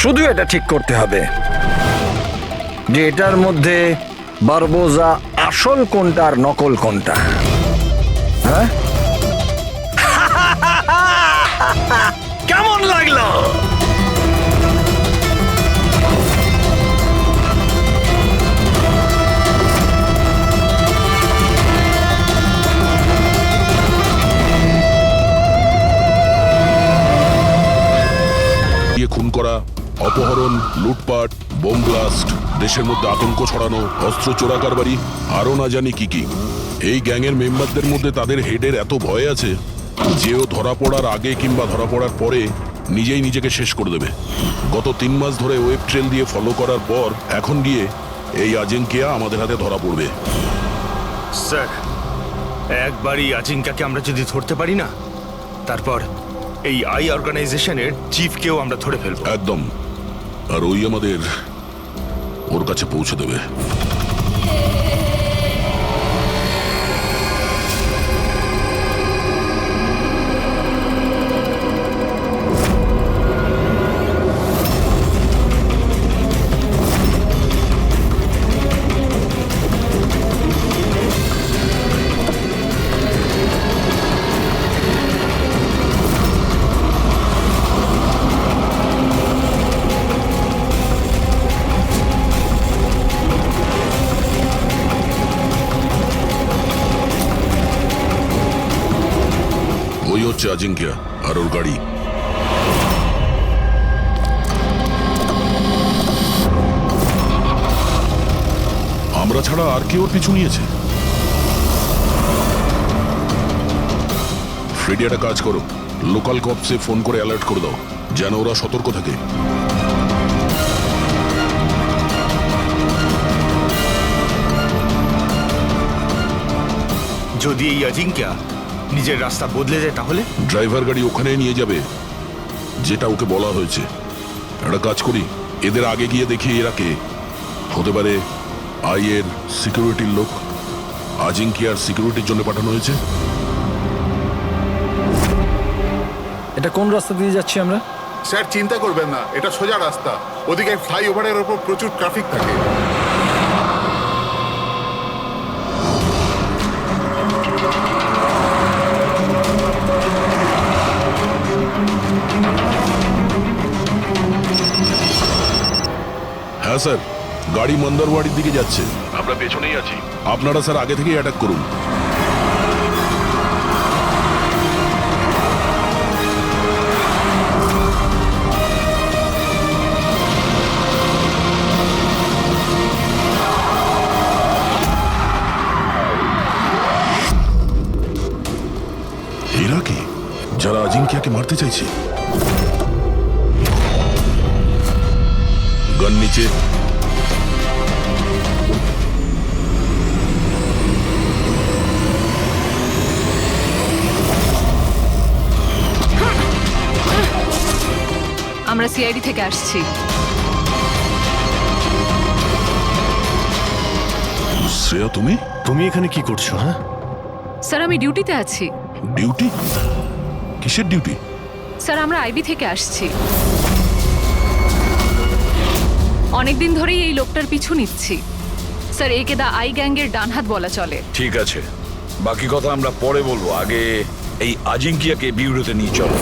শুধু এটা ঠিক করতে হবে যে এটার মধ্যে বারবোজা আসল কোনটা আর নকল কোনটা। হ্যাঁ, কেমন লাগলো? খুন করা, অপহরণ, লুটপাট, বোম ব্লাস্ট, দেশের মধ্যে আতঙ্ক ছড়ানো, অস্ত্র চোরা কারবারি, আরো না জানি কি কি। এই গ্যাংয়ের মেম্বারদের মধ্যে তাদের হেডের এত ভয় আছে যে ও ধরা পড়ার আগে কিংবা ধরা পড়ার পরে নিজেই নিজেকে শেষ করে দেবে। গত 3 মাস ধরে ওয়েব ট্রেল দিয়ে ফলো করার পর এখন গিয়ে এই আজিঙ্কিয়া আমাদের হাতে ধরা পড়বে। স্যার, একবারই আজিঙ্কাকে আমরা যদি ধরতে পারি না, তারপর এই আই অর্গানাইজেশনের চিফকেও আমরা ধরে ফেলবো। একদম। আর ওই আমাদের ওর কাছে পৌঁছে দেবে। ওই হচ্ছে আজিঙ্কিয়া আর ওর গাড়ি। আমরা ছাড়া আর কেউ ওর পিছু নিয়েছে। ফ্রেডি, একটা কাজ করো, লোকাল কপসে ফোন করে অ্যালার্ট করে দাও যেন ওরা সতর্ক থাকে। যদি এই আজিঙ্কা নিজের রাস্তা বদলে যায় তাহলে? ড্রাইভার গাড়ি ওখানে নিয়ে যাবে যেটা ওকে বলা হয়েছে। একটা কাজ করি, এদের আগে গিয়ে দেখি এরা কে হতে পারে। আইয়ের সিকিউরিটির লোক, আজিঙ্কিয়ার সিকিউরিটির জন্য পাঠানো হয়েছে। এটা কোন রাস্তা দিয়ে যাচ্ছি আমরা? স্যার চিন্তা করবেন না, এটা সোজা রাস্তা। ওদিকে ফ্লাইওভারের ওপর প্রচুর ট্রাফিক থাকে। হ্যাঁ স্যার, গাড়ি মন্দারওয়াড়ির দিকে যাচ্ছে। আমরা পেছনেই আছি। আপনারা স্যার আগে থেকেই অ্যাটাক করুন। এরা কি যারা আজিঙ্কিয়াকে মারতে চাইছে? গান নিচে। আমরা সিআইডি থেকে আসছি। শ্রেয়া, তুমি তুমি এখানে কি করছো? হ্যাঁ স্যার, আমি ডিউটিতে আছি। ডিউটি? কিসের ডিউটি? স্যার, আমরা আইবি থেকে আসছি। অনেকদিন ধরেই এই লোকটার পিছু নিচ্ছি। স্যার, একে দা আই গ্যাংয়ের ডান হাত বলা চলে। ঠিক আছে, বাকি কথা আমরা পরে বলবো। আগে এই আজিঙ্কিয়াকে বিউরোতে নিয়ে চলো।